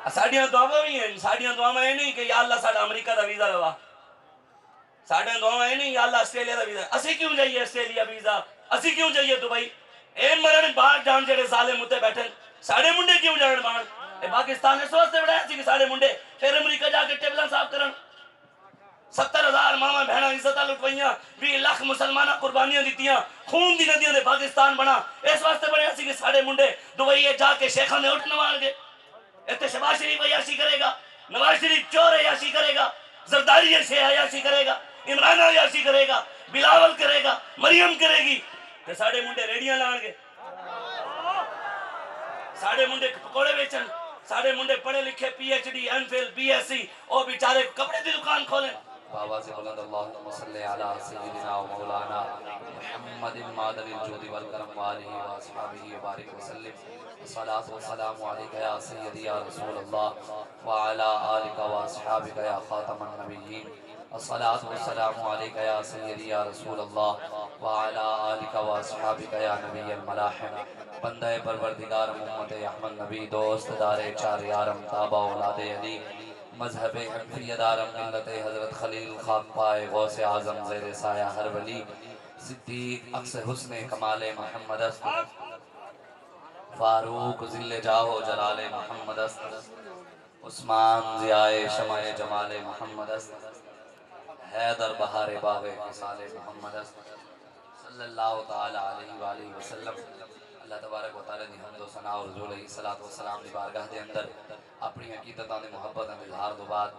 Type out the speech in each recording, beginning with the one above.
साड़ियां दुआवां भी हैं। साड़ियां दुआवां ये नहीं कि या अल्लाह साड़ा अमेरिका का वीज़ा लवा, साड़ियां दुआवां ये नहीं या अल्लाह ऑस्ट्रेलिया का वीज़ा। असी क्यों जाइए ऑस्ट्रेलिया वीज़ा, असी क्यों जाइए दुबई? ए मरण बाहर जान जेड़े जालिम उत्ते बैठे, साढ़े मुंडे क्यों जान बाहर? ए पाकिस्तान ने सोचते बढ़ाया सी कि साढ़े मुंडे फिर अमेरिका जाके टेबल साफ करन। 70,000 मामा बहना इज्जत लुटवाइया, 20 लाख मुसलमान कुर्बानियां दित्तियां, खून दी नदियों ने पाकिस्तान बना। इस वास्ते बढ़िया सी कि साढ़े मुंडे दुबई जाके शेखा ने उठ नवान के इतने शहबाज शरीफ अयाशी करेगा, नवाज शरीफ चोर अयाशी करेगा, जरदारी से अयाशी करेगा, इमरान अयाशी करेगा, बिलावल करेगा, मरियम करेगी, तो साढ़े मुंडे रेडियां लाएंगे, साढ़े मुंडे पकौड़े बेचन, साढ़े मुंडे पढ़े लिखे PhD MPhil BSc और बेचारे कपड़े की दुकान खोलें। बाबा से बुलंद अल्लाहुम्मा सल्ली अला सय्यिदिना व मौलाना मुहम्मदिन मादनिल जुदी वल करम व आलिहि व अस्हाबिहि व बारिक व सल्लिम। अस्सलातु वस्सलामु अलैका या सय्यदी या रसूल अल्लाह व अला आलिका व अस्हाबिका या खातमन नबिय्यीन। अस्सलातु वस्सलामु अलैका या सय्यदी या रसूल अल्लाह व अला आलिका व अस्हाबिका या नबिय्युल मलाहिम। बंदे परवरदिगार उम्मत अहमद नबी दोस्त दारे चार यारम ताबा औलादे अली मजहब हनफियदारम मिल्लत हज़रत खलील खाक पाए गौसे आज़म ज़ेरे साया हर वली सिद्दीक अक्स हुस्ने कमाले मोहम्मद फारूक ज़िल्ले जाहो जलाले मोहम्मद उस्मान ज़ियाए शमाए जमाले मोहम्मद हैदर बहारे बागे मिसाले मोहम्मद सल्लल्लाहु ताला अलैहि वसल्लम। अल्लाह तबारक व तआला दी हम्द व सना और रसूल सलात व सलाम दी बारगाह दे अंदर अपनी हकीकतां दी मुहब्बत दा इजहार दो बाद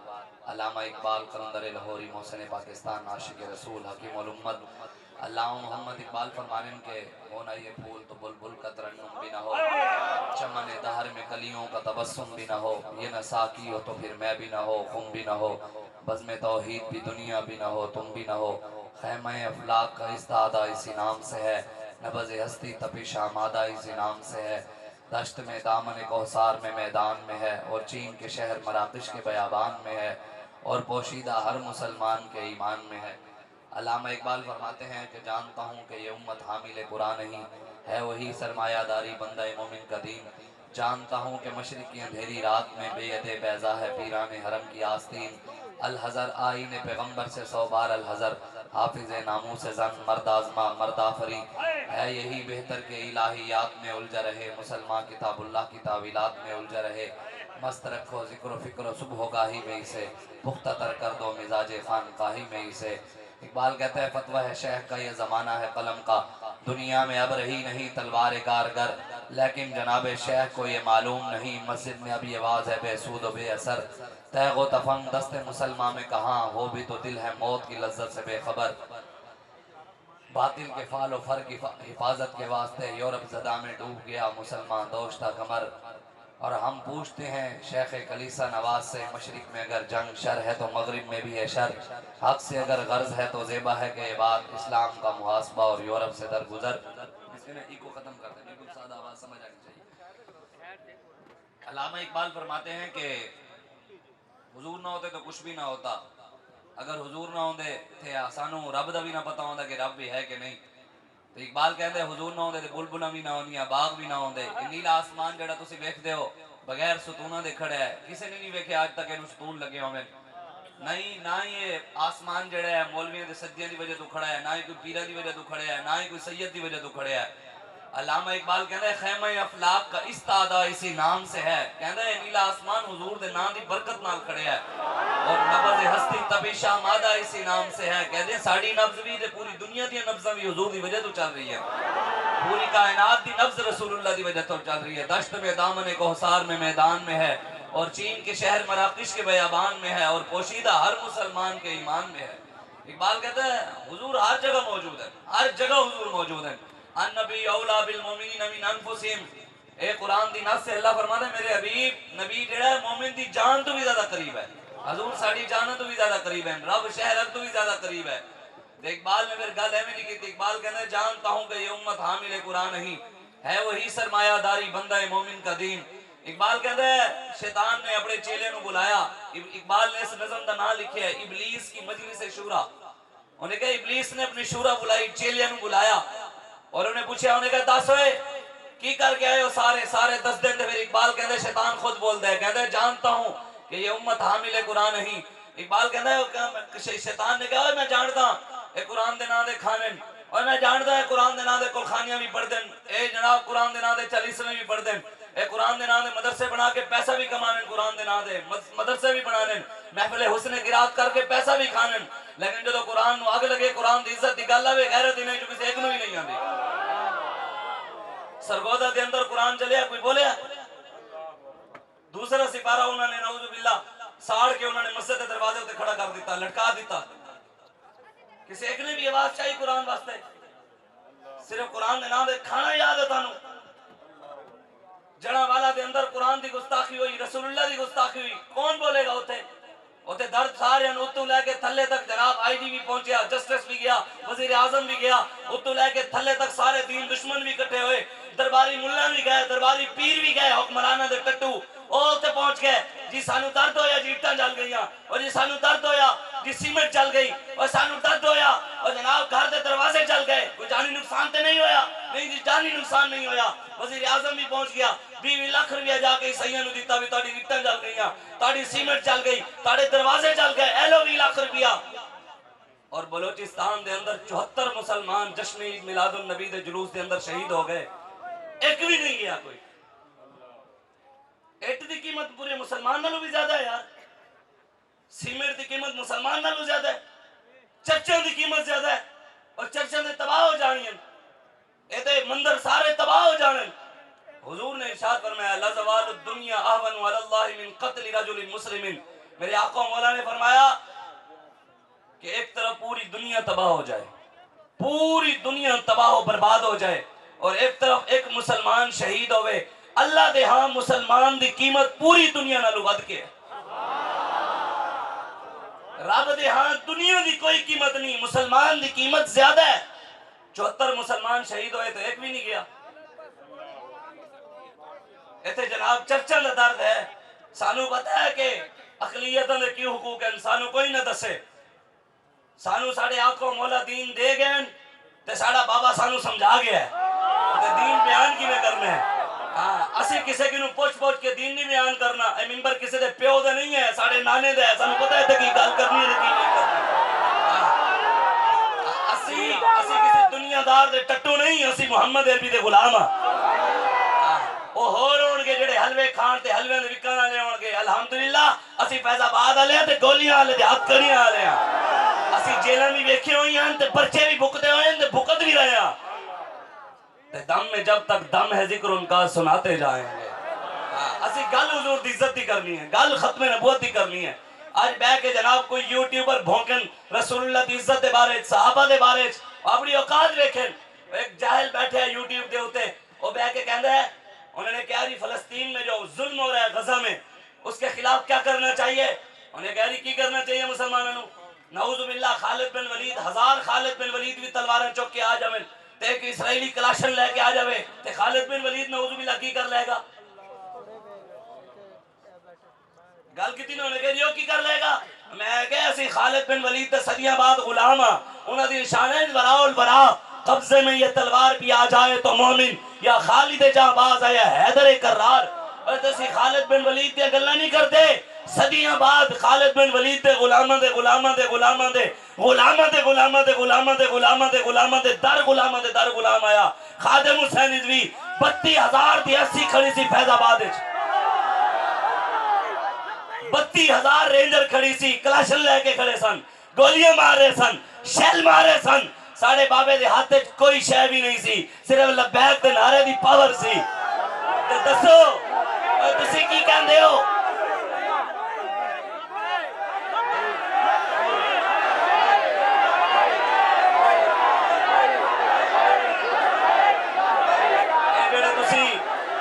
अल्लामा इकबाल कलंदर लाहौरी मोहसिन पाकिस्तान आशिक रसूल हकीम उल उम्मत अल्लामा मोहम्मद इकबाल फरमाने के होना ये फूल तो बुलबुल का तरन्नुम भी ना हो, चमन दहर में कलियों का तबस्सुम भी ना हो, ये न साकी हो तो फिर मैं भी ना हो, तुम भी ना हो, बज़्म तौहीद भी दुनिया भी ना हो, तुम भी ना हो, खैमा अफलाक का इस्तादा इसी नाम से है, नबज़ हस्ती तपिश आमादा इसी नाम से है, दश्त में दामन कौसार में मैदान में है, और चीन के शहर मराकश के बयाबान में है, और पोशीदा हर मुसलमान के ईमान में है। अल्लामा इकबाल फरमाते हैं कि जानता हूँ कि ये उम्मत हामिल कुरान नहीं है, वही सरमायादारी बंदा मोमिन का दीन। जानता हूँ कि मशरिक़ की अंधेरी रात में बेअदे बैज़ा है पीरान हरम की आस्तीन। अल हज़र आईन पैगम्बर से 100 बार अल हज़र, हाफिज़ नामू से जन मर्द आज़मा मर्द आफरी है, यही बेहतर के इलाहियात में उलझा रहे, मुसलमान किताबुल्लाह की तावीलात में उलझा रहे, मस्त रखो ज़िक्र फ़िक्र सुबह गाही में इसे, पुख्ता तर कर दो मिजाज खानकाही में इसे। इकबाल कहता है फतवा है शेख का ये ज़माना है कलम का, दुनिया में अब रही नहीं तलवार कारगर, लेकिन जनाब शेख को ये मालूम नहीं मस्जिद में अभी आवाज़ है बेसूद व बेअसर। तैगो तफंग दस्ते मुसलमान में कहाँ हो भी तो दिल है मौत की लज्जत से बेखबर। बातिल के फाल व फर की हिफाजत के वास्ते यूरोप ज़दा में डूब गया मुसलमान दोस्ता कमर। और हम पूछते हैं शेख कलीसा नवाज से, मशरिक में अगर जंग शर है तो मगरिब में भी है शर, हक से अगर गर्ज है तो ज़ेबा है कि बात इस्लाम का मुहासबा और यूरोप से दरगुजर। इको ख़त्म करते हैं, बिल्कुल सादा आवाज़ समझ आनी चाहिए। अल्लामा इकबाल फरमाते हैं कि हुजूर ना होते तो कुछ भी ना होता, अगर हुजूर ना होंदे थे सानू रब दा भी ना पता होंदा कि रब भी है कि नहीं। तो इकबाल कहते हुजूर ना होंदे ते बुलबुलां भी ना होंदियां, बाग भी ना होंदे। नीला आसमान जेड़ा तुसी वेखदे हो बगैर सुतूना दे खड़ा है, किसी ने नहीं वेखे आज तक इहनू सुतून लगे होवे नहीं। ना ये आसमान जेड़ा है मौलवियों दे सज्जियां दी वजह तो खड़ा है, ना ही कोई पीरां दी वजह तो खड़ा है, ना ही कोई सैयद दी वजह तो खड़ा है। अल्लामा इकबाल कहता है खैमा अफलाक का इस्तादा इसी नाम से है, कहता है नीला आसमान हुजूर दे नाम दी बरकत नाल खड़े है, और नब्ज़ हस्ती तबिशा मादा इसी नाम से है। कहते हैं साड़ी नब्ज़ भी ते पूरी दुनिया दी नब्ज़ां भी हुजूर दी वजह तो चल रही है, पूरी कायनात दी नब्ज़ रसूलुल्लाह दी वजह तो चल रही है। दश्त में दामन कोहसार में मैदान में है, और चीन के शहर मराकश के बयाबान में है, और पोशीदा हर मुसलमान के ईमान में है। इकबाल कहता है हुजूर हर जगह मौजूद है, हर जगह हुजूर मौजूद है। अन्नबी औला बिल मोमिनीन मिन अनफुसिहिम, ए कुरान दी नस से अल्लाह फरमाता है मेरे हबीब नबी जेड़ा मोमिन दी जान तो भी ज्यादा करीब है, हुजूर साडी जान तो भी ज्यादा करीब है, रब शहर तो भी ज्यादा करीब है। इकबाल ने फिर गल एवं नहीं की, इकबाल कहते जानता हूं कि ये उम्मत हामिल कुरान नहीं है, वही सरमायादारी बंदा मोमिन का दीन। इकबाल कहते हैं शैतान ने अपने चेले को बुलाया, इकबाल ने इस नज़म का नाम लिखे है इबलीस की मजलिस शूरा। उन्हें कहा इबलीस ने अपनी शूरा बुलाई, चेलिया बुलाया और उन्हें पूछा, उन्हें कहा दस होए की करके आए हो सारे सारे 10 दिन फिर इकबाल कहते शैतान खुद बोलता है, कहते जानता हूं कि ये उम्मत हामिल कुरान नहीं। इकबाल कहता है शैतान ने कहा मैं जानता ये कुरान दे नां दे खाने और मैं जानता है कुरान दे नां दे कुलखानियां भी पढ़ देन, ए जनाब कुरान दे नां दे चालीसवें भी पढ़ देन, ए कुरान दे नां दे मदरसे बना के पैसा भी कमाने, कुरान दे नां दे मदरसे भी बनाने, महफिल हुस्न क़िरात करके पैसा भी खाने, लेकिन जो कुरान अग लगे कुरान दी इज्जत दी गल आवे गैरत नहीं जो किसी एक नूं भी नहीं आंदी। सरगोदा के अंदर कुरान चलिया कोई बोलिया, दूसरा सिपारा उन्होंने नऊजुबिल्ला साड़ के उन्होंने मस्जिद के दरवाजे उत्ते खड़ा कर दिता, लटका दिता। किसी एक ने भी आवाज चाहिए कुरान वास्ते? सिर्फ कुरान के नाम दे खाना याद है तानू? जड़ा वाला के अंदर कुरान की गुस्ताखी हुई, रसूलुल्लाह की गुस्ताखी हुई, कौन बोलेगा उते? उते दर्द सारे उत्तों लेके थल्ले तक जनाब आईजी भी पहुंचा, जस्टिस भी गया, वजीर आजम भी गया, उत्तों लेके थल्ले तक सारे दीन दुश्मन भी इकट्ठे हुए, दरबारी मुल्ला भी गए, दरबारी पीर भी गए, हुक्मराना दे टट्टू उत्ते पहुंच गए जी। सानू दर्द होया जी ईटां जल गईयां, और जी सानू दर्द होया जी सीमेंट जल गई, और सानू दर्द होया और जनाब घर के दरवाजे जल गए, कोई जानी नुकसान तो नहीं होया? नहीं जी जानी नुकसान नहीं होया। वजीर आजम भी पहुंच गया, 20 लाख रुपया जाके ईसाइयां नू दिता भी तुहाडी ईटां जल गईयां, तुहाडी सीमेंट जल गई, तुहाडे दरवाजे जल गए, ए लो 20 लाख रुपया। और बलोचिस्तान के अंदर 74 मुसलमान जश्न ईद मिलादुन नबी दे जुलूस के अंदर शहीद हो गए, एक भी नहीं गया कोई। इट की कीमत पूरे मुसलमान नालों भी ज्यादा है यार, सीमेंट की कीमत मुसलमान नालों ज्यादा है, चर्चों की कीमत ज्यादा है, और चर्चा ने तबाह हो जानी है, ये मंदिर सारे तबाह हो जाने। हुजूर ने इरशाद फरमाया ला ज़वालुद दुनिया अहवनु अलल्लाहि मिन क़त्ल रजुलिन मुस्लिमिन। मेरे आका मौला ने फरमाया कि एक तरफ पूरी दुनिया तबाह हो जाए, पूरी दुनिया तबाह बर्बाद हो जाए, और एक तरफ एक मुसलमान शहीद होवे, अल्लाह दे हां मुसलमान दी कीमत पूरी दुनिया नालों वध के है। रब दे हां दुनिया की कोई कीमत नहीं, मुसलमान की कीमत ज्यादा है। 74 मुसलमान शहीद हुए तो एक भी नहीं गया। इतने जनाब चर्चा का दर्द है, सानू पता है कि अकलियतों के क्यों हुकूक है, सानू कोई ना दसे। सानू साढ़े आंखों मौला दीन दे गए ते साड़ा बाबा सानू समझा गया है ते दीन बयान किवें करना है। हाँ असी किसी की पुछ पुछ के दीन नहीं बयान करना, ए मिंबर किसी दे प्यो दा नहीं है, साढ़े नाने दा है, सानू पता है ते की गल करनी है की नहीं करनी। असी किसी दुनियादार दे टट्टू नहीं, असी मुहम्मद अरबी दे गुलाम हां। ओ होर होणगे जेड़े हलवे खान ते हलवे दे विकण वाले होणगे, अल्हम्दुलिल्लाह असी फैजाबाद वाले हां ते गोलियां वाले ते हथकड़ियां वाले हां। असी जेलां भी वेखे होई हां ते पर्चे भी भुगते होए ते भुगत भी रहे हां। ते दम में जब तक दम है जिक्र उनका सुनाते जाएंगे। असी गल हुजूर दी इज्जत ही करनी है, गल खत्म नबूवत ही करनी है। आज बह के जनाब कोई यूट्यूबर भौंकन रसूलुल्लाह दी इज्जत दे बारे सहाबा दे बारे अपनी औकात देखें। एक जाहिल बैठे है यूट्यूब दे उते, वो बह के कहंदा है उन्होंने कहा जी फलस्तीन में जो जुल्म हो रहा है गजा में उसके खिलाफ क्या करना चाहिए। उन्हें कह रही की करना चाहिए मुसलमानों को, नऊजुबिल्लाह खालिद बिन वलीद, 1000 खालिद बिन वलीद भी तलवारें चुक के आ जावे ते एक इसराइली कलाशन लेके आ जावे ते खालिद बिन वलीद नऊजुबिल्लाह की कर लेगा। गल की उन्होंने कह रही की कर लेगा। मैं कह असी खालिद बिन वलीद ते सदियां बाद गुलाम हां, उन्हां दी निशान है वराउल वरा, कब्जे में ये तलवार भी आ जाए तो मोमिन, या खालिद जाबाज है या हैदर कर्रार। और तसी खालिद बिन वलीद दी गल्लां नहीं करते, सदियां बाद खालिद बिन वलीद दे गुलामां दे गुलामां दे गुलामां दे गुलामां दे गुलामां दे गुलामां दे गुलामां दे गुलामां दे दर गुलामां दे दर गुलाम आया। खादिम हुसैन रिजवी 32,000 दी 80 खड़ी सी फैजाबाद विच, 32,000 रेंजर खड़ी सी, कलाशन लेके खड़े सन, गोलियां मार रहे सन, शैल मारे सन। साढ़े बाबे दे हाथ में कोई शय भी नहीं सी, सिर्फ लब्बैक दे नारे दी पावर सी। ते दसो तुसी की कहंदे हो?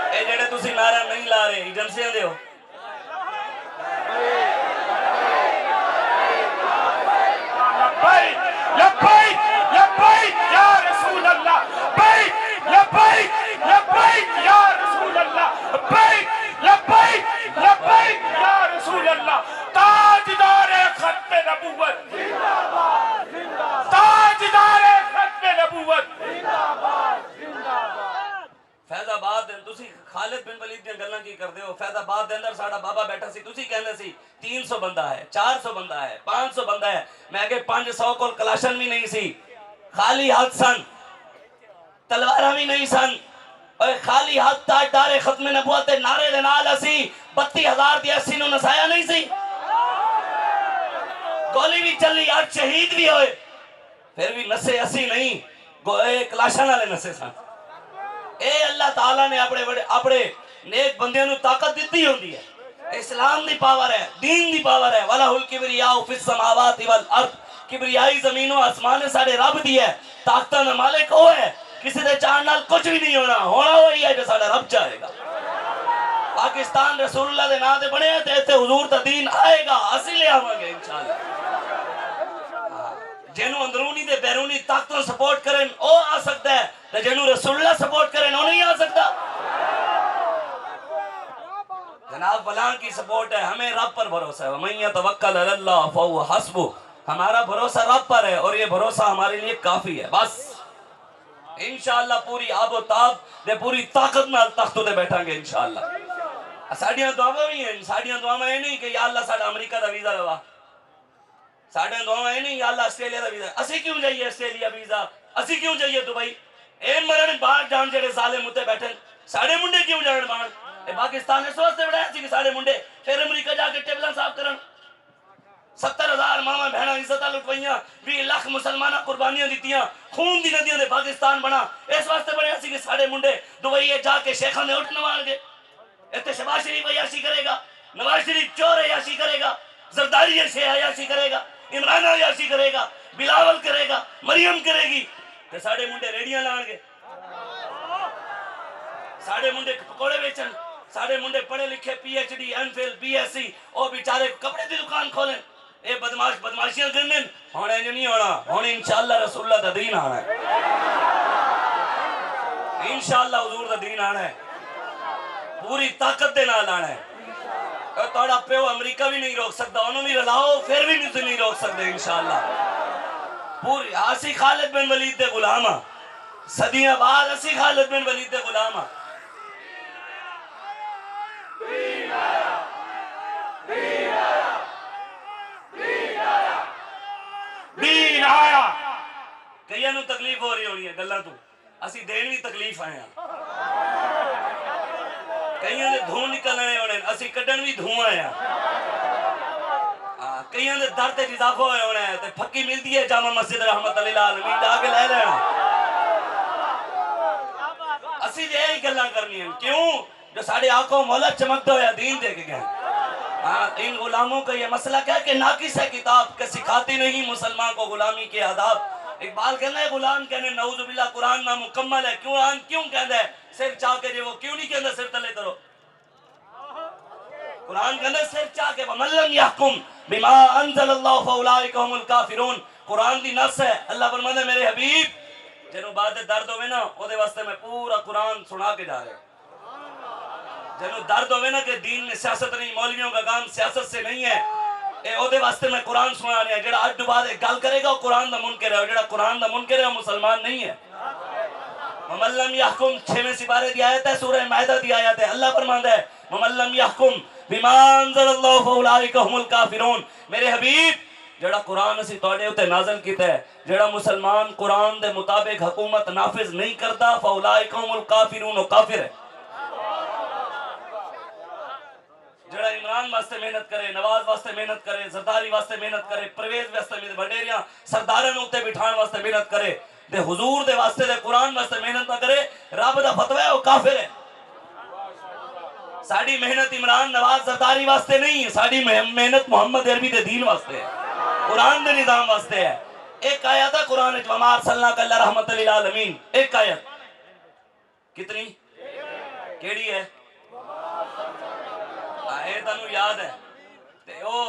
ए जेड़े तुसी नारा नहीं ला रहे एजेंसियां दे हो। फैजाबाद बिन वलीद ਦੀਆਂ ਗੱਲਾਂ ਕੀ ਕਰਦੇ ਹੋ फैदाबाद ਦੇ ਅੰਦਰ ਸਾਡਾ ਬਾਬਾ ਬੈਠਾ ਸੀ ਤੁਸੀਂ ਕਹਿੰਦੇ ਸੀ 300 ਬੰਦਾ ਹੈ 400 ਬੰਦਾ ਹੈ 500 ਬੰਦਾ ਹੈ ਮੈਂ ਕਿ 500 ਕੋਲ ਕਲਾਸ਼ਨ ਵੀ ਨਹੀਂ ਸੀ ਖਾਲੀ ਹੱਥ ਸਨ ਤਲਵਾਰਾਂ ਵੀ ਨਹੀਂ ਸਨ और खाली हाथ ताज डारे खत्म नबूवत दे नारे दे नाल असी 32000 दी 80 नु नसाया नहीं सी गोली भी चली 8 शहीद भी होए फिर भी नसे असी नहीं कलाशन वाले नसे सन ए अल्लाह ताला ने अपने नेक बंदियां नु ताकत दित्ती होंदी है इस्लाम दी पावर है दीन दी पावर है वलाहुल किबरिया फिस समावाति वल अर्द किबरियाई जमीनों आसमान साडे रब दी है ताकतां दा मालिक ओ है किसी दे चाहण नाल कुछ भी नहीं होना वही है जो साडा रब चाहेगा पाकिस्तान रसूलुल्लाह दे नाम ते बने ते इत्थे हुजूर दा दीन आएगा असि ले आवांगे इंशाअल्लाह जेनु अंदरूनी ते बैरूनी ताकतों सपोर्ट करें ओ आ सकता है ते जेनु रसूलुल्लाह सपोर्ट करें ओ नहीं आ सकता जनाब फलां की सपोर्ट है हमें रब पर भरोसा है वमन यतवक्कल अलल्लाह फहुव हस्बुह हमारा भरोसा रब पर है और ये भरोसा हमारे लिए काफी है बस इंशाअल्लाह पूरी आबो ताब दे पूरी ताकत नाल तख्त ते बैठांगे इंशाअल्लाह साडियां दुआवां भी हैं साडियां दुआवां ये नहीं कि या अल्लाह साडा अमेरिका दा वीजा लवा साडियां दुआवां ये नहीं या अल्लाह ऑस्ट्रेलिया दा वीजा असि क्यों जाइए ऑस्ट्रेलिया वीजा असि क्यों जाइए दुबई ए मरण बाहर जान जेड़े जालिम उत्ते बैठे साडे मुंडे क्यों जाण बाहर ए पाकिस्तान ने सोचते बनाया सी कि साडे मुंडे फिर अमेरिका जाके टेबलां साफ करन 70,000 मामा बहना इज्जत लुटवाइया 20 लाख मुसलमाना कुर्बानियां दित्तियां खून दी नदियां दे पाकिस्तान बना इस वास्ते बनया सी कि साडे मुंडे दुबई जाके शेखां दे उठ नवाणगे इत्थे शहबाज शरीफ अयाशी करेगा नवाज शरीफ चोर अयाशी करेगा जरदारी से अयाशी करेगा इमरान अयाशी करेगा बिलावल करेगा मरियम करेगी ते साडे मुंडे रेडियां लाणगे साडे मुंडे पकोड़े बेचन साडे मुंडे पढ़े लिखे PhD MPhil BSc ओ बेचारे कपड़े दी दुकान खोलें ए बदमाश बदमाशियां करने हुण इंज नहीं होना हुण इंशाअल्लाह रसूलुल्लाह दा दीन आना है इंशाअल्लाह हुजूर दा दीन आना है पूरी ताकत दे नाल आना है और तोड़ा प्यो अमेरिका भी नहीं रोक सकता उन्होंने भी रलाओ फिर भी नहीं रोक सकते इंशाअल्लाह पूरी आसी खालिद बिन वलीद दे गुलाम सदियां बाद असी खालिद बिन वलीद दे गुलाम दीन आया कईयां नूं तकलीफ हो रही होनी है गल्लां तू असी देन भी तकलीफ आए कईयां दे धूं निकलने होने असी कड्डण भी धूं आए कईयां दे दर्द ते इजाफा होना है ते फक्की मिलदी है जामा मस्जिद रहमत लिल आलमीन दा के ले लेना असी यही गल्लां करनी है क्यों जो साडे आंखों मौला चमकदा होया दीन दे के गए इन गुलामों का ये मसला क्या है कि नाकिस है किताब के सिखाती नहीं मुसलमान को गुलामी के आदाब इकबाल कहना है गुलाम कहने नऊजुबिल्लाह कुरान ना मुकम्मल है कुरान क्यों कहता है सिर चाह के वो क्यों नहीं कहता सिर तले करो कुरान कहना सिर चाह के वमन लम यहकुम बिमा अंज़लल्लाहु फउलाइका हुमुल काफिरून कुरान दी नस है अल्लाह फरमाता है मेरे हबीब जिन्हों बाद दर्द होवे ना ओदे वास्ते मैं पूरा कुरान सुना के जा रहा जिन्हों दर्द होवे ना कि दीन में सियासत नहीं मौलवियों का काम सियासत से नहीं है ए ओदे वास्ते मैं कुरान सुना रहा जेड़ा अड्ड बाद गल करेगा वो कुरान दा मुनकर है जेड़ा कुरान दा मुनकर है मुसलमान नहीं है वमन लम यहकुम 6वें सिपारे दी आयत है सूरह माइदा दी आयत है अल्लाह फरमाता है वमन लम यहकुम बिमा अंज़लल्लाहु फउलाइका हुमुल काफिरून मेरे हबीब जेड़ा कुरान असी तोड़े उते नाज़िल कीता है जेड़ा मुसलमान कुरान दे मुताबिक हुकूमत नाफिज नहीं करता फउलाइका हुमुल काफिरून वो काफिर है जड़ा इमरान वास्ते मेहनत करे नवाज वास्ते मेहनत करे जरदारी वास्ते मेहनत करे परवेज वास्ते वडेरिया सरदारन उत्ते बिठाण वास्ते मेहनत करे ते हुजूर दे वास्ते दे कुरान वास्ते मेहनत ना करे रब दा फतवा है वो काफिर है साडी मेहनत इमरान नवाज जरदारी वास्ते नहीं है साडी मेहनत मोहम्मद अरबी दे दीन वास्ते है कुरान दे निजाम वास्ते है एक आयत है कुरान विच वमा अरसलनाका इल्ला रहमतल लिल आलमीन एक आयत कितनी केड़ी है ए तनु याद है ते ओ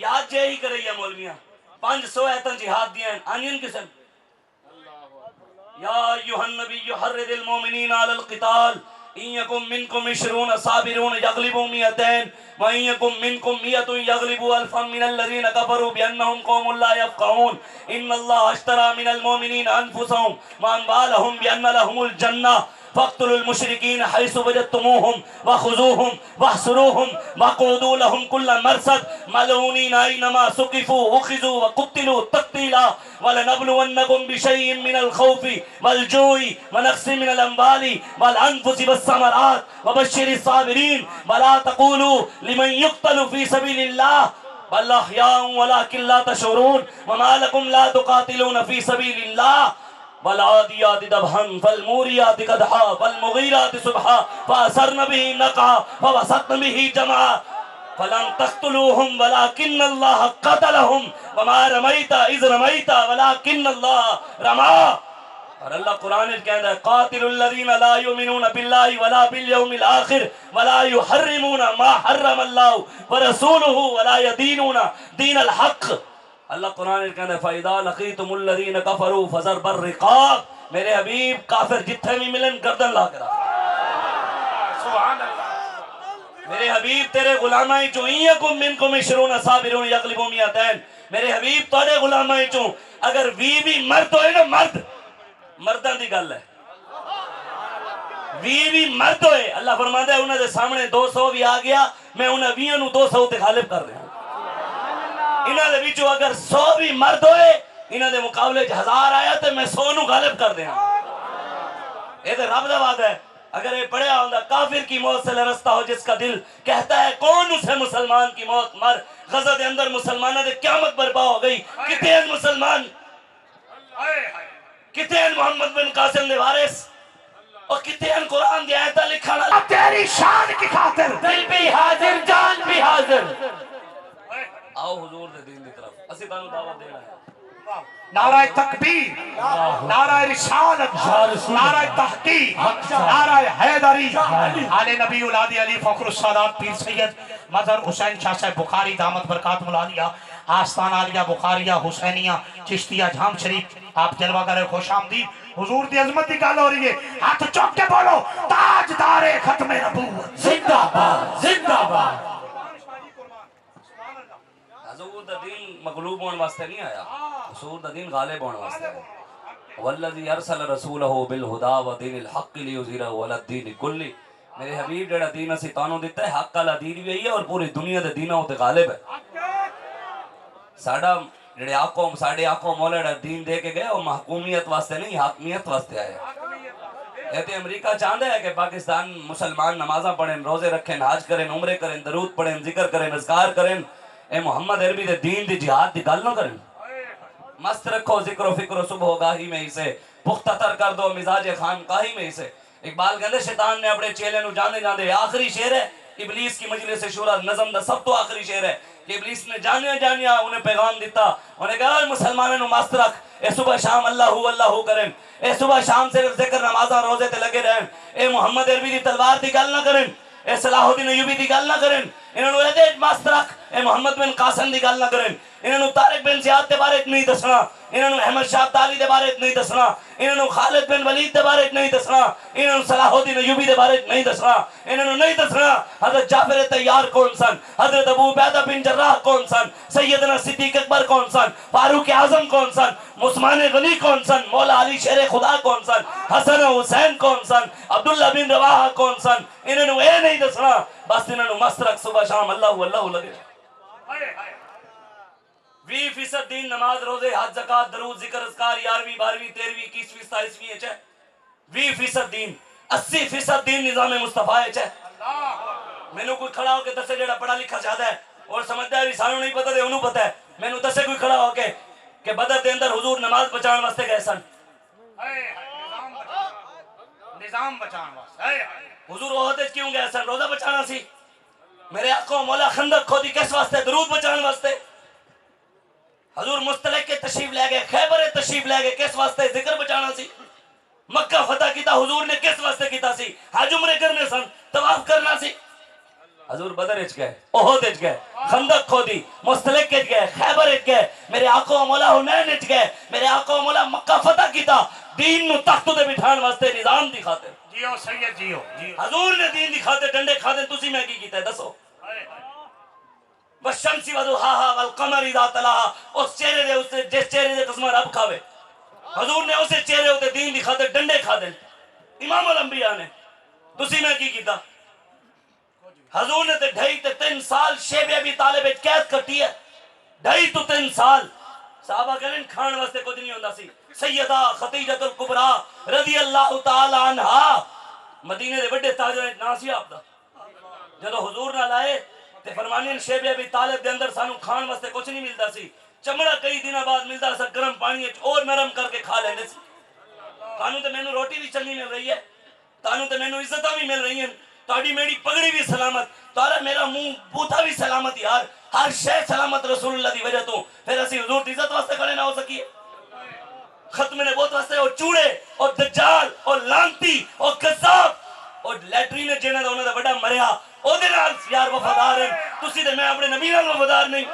याद जे ही करे या मौलवियां 500 आयतां जिहाद दियां आनियन किसन या अय्युहन नबी हर्रिदिल मोमिनीन अलल क़िताल इन यकुम मिनकुम 20 साबिरून यगलिबू मियतैन व इन यकुम मिनकुम मियतुन यगलिबू अल्फन मिनल लज़ीना कफरू बिअन्नहुम कौमुन ला यफ़क़हून इन्नल्लाह अश्तरा मिनल मोमिनीन अनफुसहुम व अम्वालहुम बिअन्न लहुमुल जन्नह फक़्तुलुल मुशरिकीन हैसु वजदतुमूहुम वख़ुज़ूहुम वहसुरूहुम वक़ूदू लहुम कुल्ल मरसद मलऊनीन ऐनमा सुक़िफ़ू उख़िज़ू वक़ुत्तिलू तक़्तीला वलनब्लुवन्नकुम बिशैइन मिनल ख़ौफ़ि वल जूइ वनक़्सिन मिनल अम्वालि वल अनफ़ुसि वस्समरात वबश्शिरिस साबिरीन वला तक़ूलू लिमन युक़्तलु फ़ी सबीलिल्लाह बल अह्याउन वलाकिन ला तशऊरून वमा लकुम ला तुक़ातिलून फ़ी सबीलिल्लाह वलादियाति दबहन फलमूरियाति क़दहा फलमुग़ीराति सुबहा फ़असरन बिही नक़आ फ़वसतन बिही जमआ फलम तक़्तुलूहुम वलाकिन्नल्लाह क़तलहुम वमा रमैता इज़ रमैता वलाकिन्नल्लाह रमा। और अल्लाह कुरान में कहता है क़ातिलुल लज़ीना ला युमिनूना बिल्लाहि वला बिल यौमिल आखिर वला युहर्रिमूना मा हर्रमल्लाहु व रसूलुहु वला यदीनूना दीनल हक़। अल्लाह कुरान में कहता है फ़इज़ा लक़ीतुमुल लज़ीना कफ़रू फ़ज़रबर रिक़ाब। मेरे हबीब काफिर जिथे भी मिलन गर्दन ला के रख। सुभान अल्लाह। मेरे हबीब तेरे गुलामाई चो इयकुम मिनकुम इशरून साबिरून यग़लिबू मिअतैन। मेरे हबीब तोड़े गुलामाई चो अगर भी मर्द होए ना मर्द मर्दां दी गल है भी मर्द होए अल्लाह फरमांदा है उन्हां दे सामने 200 भी आ गया मैं उन्हां 20 नूं 200 ते गालिब कर देना। इन्हां दे विचों अगर 100 भी मर्द होए इन्हां दे मुकाबले 1000 आया तो मैं 100 नूं गालिब कर देना। ये तो रब दा वादा है। अगर ये पढ़िया होंदा काफिर की मौत से लरसता हो जिसका दिल कहता है कौन उसे मुसलमान की मौत मर। गज़ा दे अंदर मुसलमानों दे क़यामत बर्पा हो गई। कितने मुसलमान कितने मोहम्मद बिन कासिम दे वारिस और कितने कुरान की आयत लिखा ना तेरी शान की खातिर दिल भी हाजिर जान भी हाजिर। आओ हुजूर दे दीन दी तरफ असि तानु दावत देना है। नाराए तकबीर, नाराए रिसालत, नाराए तहकीक, नाराए हैदरी, आले नबी औलाद अली फखरुस सादात पीर सैयद मजहर हुसैन शाह साहब बुखारी दामत बरकातुल आलिया आस्ताना आलिया बुखारिया हुसैनिया चिश्तिया झाम शरीफ आप जलवा करे खुशामदीद। हुजूर दी अजमत की गल हो रही है। हाथ चौक के बोलो ताजदारे खत्मे नबूवत जिंदाबाद जिंदाबाद। हुजूर दा दीन मगलूब होने वास्ते नहीं आया। हुजूर दा दीन गालिब होने वास्ते आया। वल्लज़ी अरसल रसूलहु बिल हुदा व दीनिल हक़्क़ लियुज़हिरहु अला दीन कुल्ली। मेरे हबीब जेड़ा दीन असी तानू दिता है हक वाला दीन भी है और पूरी दुनिया दे दीनां उते गालिब है। साडा जेड़े आको साडे आको मौला दा दीन दे के गए वो महकूमियत वास्ते नहीं हाकमियत वास्ते आया। कहते अमेरिका चाहता है कि पाकिस्तान मुसलमान नमाजा पढ़ें रोजे रखें हज करें उम्रे करें दरूद पढ़ें जिक्र करें अज़कार करें ए मोहम्मद अरबी दे दीन दी जिहाद दी गल ना करें। मस्त रखो जिक्र फिक्र सुबह गाही में इसे पुख्तर कर दो मिजाज खानकाही में इसे। इकबाल कहते शैतान ने अपने चेले नु जाने जाने आखिरी शेर है इबलीस की मजलिस शूरा नज़म दा सब तो आखिरी शेर है कि इबलीस ने जानिया जानिया उन्हें पैगाम दिता। उन्हें कहा मुसलमानों नु मस्त रख ए सुबह शाम अल्लाहू अल्लाहू करें ए सुबह शाम सिर्फ जिक्र नमाज़ा रोजे ते लगे रहें ए मोहम्मद अरबी दी तलवार दी गल ना करें ए सलाहुद्दीन अय्यूबी दी गल ना करें इन्होंने एदे मस्त रख ए मोहम्मद बिन कासिम दी गल ना करें इन्होंने तारिक बिन ज़ियाद दे बारे नहीं दसना इन्होंने अहमद शाह अब्दाली दे बारे नहीं दसना इन्होंने खालिद बिन वलीद दे बारे नहीं दसना इन्होंने सलाहुद्दीन अय्यूबी दे बारे नहीं दसना इन्होंने नहीं दसना हज़रत जाफर तैयार कौन सन हज़रत अबू उबैदा बिन जर्राह कौन सन सैयदना सिद्दीक़ अकबर कौन सन फारूक आज़म कौन सन उस्मान गनी कौन सन मौला अली शेर खुदा कौन सन हसन हुसैन कौन सन अब्दुल्ला बिन रवाहा कौन सन इन्होंने ये नहीं दसना बस इन्होंने मस्त रख सुबह शाम अल्लाहू अल्लाहू लगे। 20% दीन नमाज रोजे हज ज़कात दरूद जिक्र अज़कार 11वीं 12वीं 13वीं 21वीं 27वीं है 20% दीन 80% दीन निज़ाम मुस्तफा है। मैनू कोई खड़ा होके दसे जेड़ा पढ़ा लिखा ज्यादा है और समझदा है भी सानू नहीं पता ते ओनू पता है मैनू दसे कोई खड़ा होके कि बदर दे अंदर हुजूर नमाज बचाने वास्ते गए सन निजाम बचाने वास्ते हुजूर ओहद क्यों गए सन रोजा बचाना सी मेरे आका मौला खंदक खोदी किस वास्ते दरूद बचाने वास्ते हजूर मुस्तलिक के तशरीफ ले गए खैबर तशरीफ ले गए किस वास्ते जिक्र बचाना सी मक्का फतह किया हुजूर ने किस वास्ते किया सी हज उमरे करने सन तवाफ करना सी हजूर बदर इच गए ओहद इच गए खंदक खोदी मुस्तलिक इच गए खैबर इच गए मेरे आका मौला हुनैन इच गए मेरे आका मौला मक्का फतह किया दीन नु तख्त ते बिठाने वास्ते निजाम दी खातिर जियो सैयद जियो हजूर ने दीन दी खातिर डंडे खादे तुसी मैं की कीता दसो वशमसी वदुहाहा वल कमर इज़ा तलाहा उस चेहरे दे उस जिस चेहरे दे कसम रब खावे हजूर ने उस चेहरे उते दीन दी खातिर डंडे खादे इमाम अल अंबिया ने तुसी मैं की कीता हजूर ने ते 2.5 ते 3 साल शेबे अबी तालिब विच कैद कटी है 2.5 तो 3 साल साहबा कहने खान वास्ते कुछ नहीं होंदा सी सैयदा खतीजतुल कुबरा रजी अल्लाह तआला अन्हा मदीने दे बड़े ताजर ना सी आपदा जदों हुजूर नाल आए ते फरमाने शेबे अबी तालिब दे अंदर सानू खान वास्ते कुछ नहीं मिलदा सी चमड़ा कई दिनों बाद मिलदा सा गर्म पानी और नरम करके खा लेंदे सी तानू ते मैनू रोटी भी चंगी मिल रही है तानू ते मैनू इज्जतां भी मिल रही हैं ताड़ी मेरी पगड़ी भी सलामत तारा मेरा मुंह बूथा भी सलामत यार हर शय सलामत रसूलुल्लाह दी वजह तो फिर असि हुजूर दी इज्जत वास्ते खड़े ना हो सकिए खत्म ने बहुत वास्ते और चूड़े और दज्जाल और लांती और कज़्ज़ाब और लैट्रीन जेना दा उन्हां दा बड़ा मरिया ओदे नाल यार वफादार है तुसी ते मैं अपने नबी नाल वफादार नहीं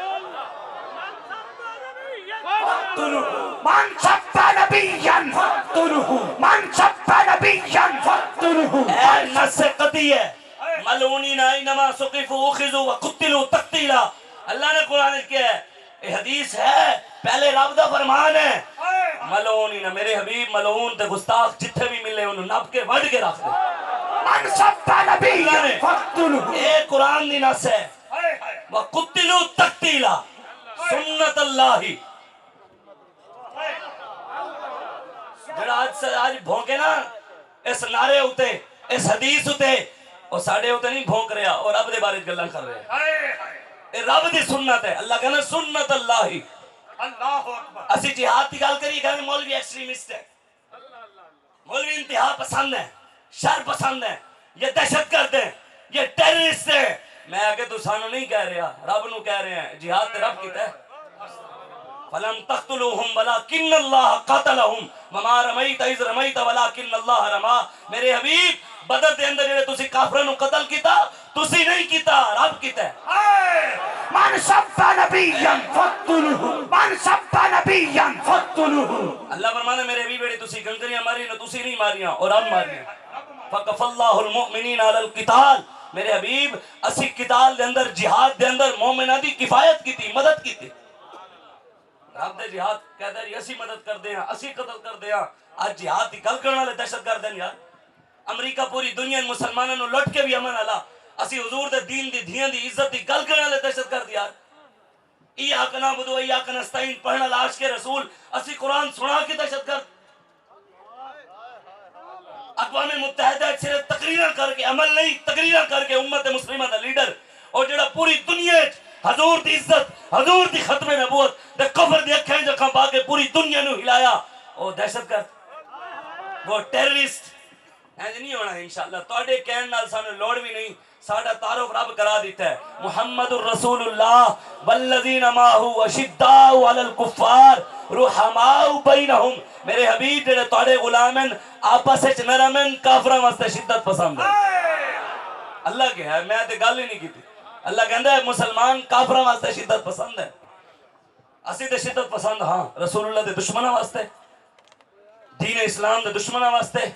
मन सब्बा नबियन फक्तुरुहु मन सब्बा नबियन फक्तुरुहु ए नस कती है मलूनीना इनमा सुकिफु उखिजु व कुतिलु तक्तीला अल्लाह ने कुरान में किया है ये हदीस है पहले रब दा फरमान है मलूनीना मेरे हबीब मलून ते गुस्ताख जिथे भी मिले उन्हें नप के वड के रख दे मन सब्बा नबियन फक्तुरुहु ये कुरान दी नस है व कुतिलु तक्तीला सुन्नत अल्लाही जड़ा आज भौंके ना इस नारे उते इस हदीस उते और साडे उते नहीं भौंक रहा और रब दे बारे गल्लां कर रहे ये रब दी सुन्नत है अल्लाह कहना सुन्नत अल्लाही अल्लाहु अकबर असि जिहाद की गल करी कहने मौलवी एक्सट्रीमिस्ट है मौलवी इंतहा पसंद है शर पसंद है ये दहशतगर्द है ये टेररिस्ट है मैं आगे तू सानू नहीं कह रहा रब नु कह रहे हैं जिहाद ते रब कीता है फलम तख्तुलुहुम वलाकिन अल्लाह कतलहुम वमा रमैत इज़ रमैत वलाकिन अल्लाह रमा मेरे हबीब बदर दे अंदर जेड़े तुसी काफरां नु कत्ल कीता तुसी नहीं कीता रब कीता है मन सब्बा नबियन फक्तुरुहु मन सब्बा नबियन फक्तुरुहु अल्लाह फरमाने मेरे हबीब जेड़े तुसी गंगरियां मारी न तुसी नहीं मारियां और रब मारियां फकफल्लाहुल मुमिनीन अलल क़िताल मेरे हबीब असि क़िताल दे अंदर जिहाद दे अंदर मोमिनां दी किफायत कीती मदद कीती रब दे जिहाद कहदा जी असि मदद करदे हां असि कत्ल करदे हां आज जिहाद दी गल करन वाले दहशतगर्द हैं यार अमेरिका पूरी दुनिया मुसलमानां नु लुट के भी अमन आला असि हुजूर दे दीन दी धियां दी इज्जत दी गल करन वाले दहशतगर्द यार इया कना बुदो इया कना नस्तईन पढ़न वाला आशिक रसूल असि कुरान सुना के दहशतगर्द अक़वाम मुत्तहिदा सिर्फ तकरीरां करके अमल नहीं तकरीरां करके उम्मत मुस्लिमा दा लीडर और जेड़ा पूरी दुनिया हजूर दी इज्जत हजूर दी खत्म नबूवत ते कफर दी अखां जखा पा के पूरी दुनिया नु हिलाया ओ दहशतगर्द वो टेररिस्ट इंज नहीं होना इंशाअल्लाह तोड़े कहन नाल सानू लोड़ भी नहीं साडा तारुफ रब करा दिता है मुहम्मदुर रसूलुल्लाह वल्लज़ीना माहू अशिद्दाउ अलल कुफ्फार रुहमाउ बैनहुम मेरे हबीब जेड़े तोड़े गुलाम हैं आपस विच नरम हैं काफरां वास्ते शिद्दत पसंद है अल्लाह के है मैं ते गल ही नहीं कीती अल्लाह कहंदा है मुसलमान काफरां वास्ते शिद्दत पसंद है असि ते शिद्दत पसंद हां रसूलुल्लाह दे दुश्मनां वास्ते दीन इस्लाम दे दुश्मनां वास्ते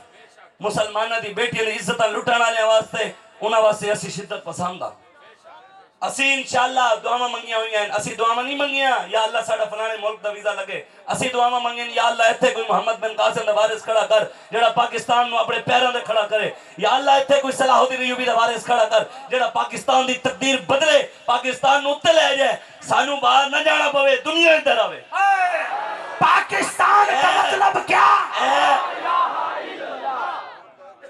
मुसलमानां दी बेटियां दी इज्जतां लुटण वालेयां वास्ते उन्हां वास्ते असि शिद्दत पसंद हां असि इंशाअल्लाह दुआवां मंगियां होईयां असि दुआवां नहीं मंगियां या अल्लाह साडा फलाने मुल्क दा वीजा लगे असि दुआवां मंगियां या अल्लाह इत्थे कोई मोहम्मद बिन कासिम दा वारिस खड़ा कर जेड़ा पाकिस्तान नु अपने पैरां ते खड़ा करे या अल्लाह इत्थे कोई सलाहुद्दीन अय्यूबी दा वारिस खड़ा कर जेड़ा पाकिस्तान दी तकदीर बदले पाकिस्तान नु उत्ते ले जाए सानू बाहर न जाना पवे दुनिया अंदर आवे पाकिस्तान का मतलब क्या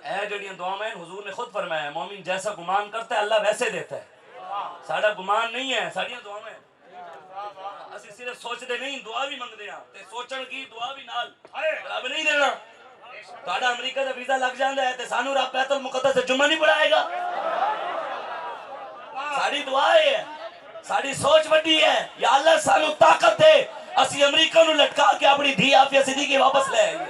ए जड़ियां दुआएं हुजूर ने खुद फरमाया मोमिन जैसा गुमान करता है अल्लाह वैसे देता है साडा गुमान नहीं है साडियां दुआएं असि सिर्फ सोचदे नहीं दुआ भी मंगदे हां ते सोचण की दुआ भी नाल रब नहीं देना ताड़ा अमेरिका दा वीजा लग जांदा है ते सानू रब बैतुल मुकद्दस से जुम्मा नहीं पढ़ाएगा साडी दुआ है साडी सोच वड्डी है या अल्लाह सानू ताकत दे असि अमेरिका नु लटका के अपनी धी आफिया सिद्दीकी वापस ले आईए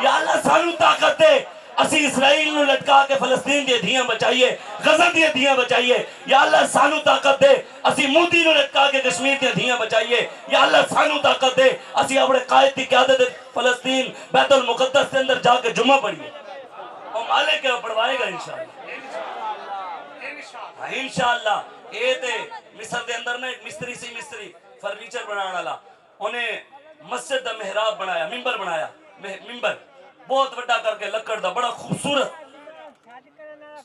या अल्लाह सानू ताकत दे असि इस्राइल नु लटका के फलस्तीन दी धियां बचाइए गजा दी धियां बचाइए या अल्लाह सानू ताकत दे असि मोदी नु लटका के कश्मीर दी धियां बचाइए या अल्लाह सानू ताकत दे असि अपने कायद दी क़यादत फलस्तीन बैतुल मुकद्दस के अंदर जाके जुम्मा पढ़िए और मालिक के पढ़वाएगा इंशाअल्लाह इंशाअल्लाह ए ते मिस्र दे अंदर ना एक मिस्त्री फर्नीचर बनाने वाला उन्हें मस्जिद दा मेहराब बनाया मिंबर बनाया मिंबर बहुत बड़ा करके लकड़ दा बड़ा खूबसूरत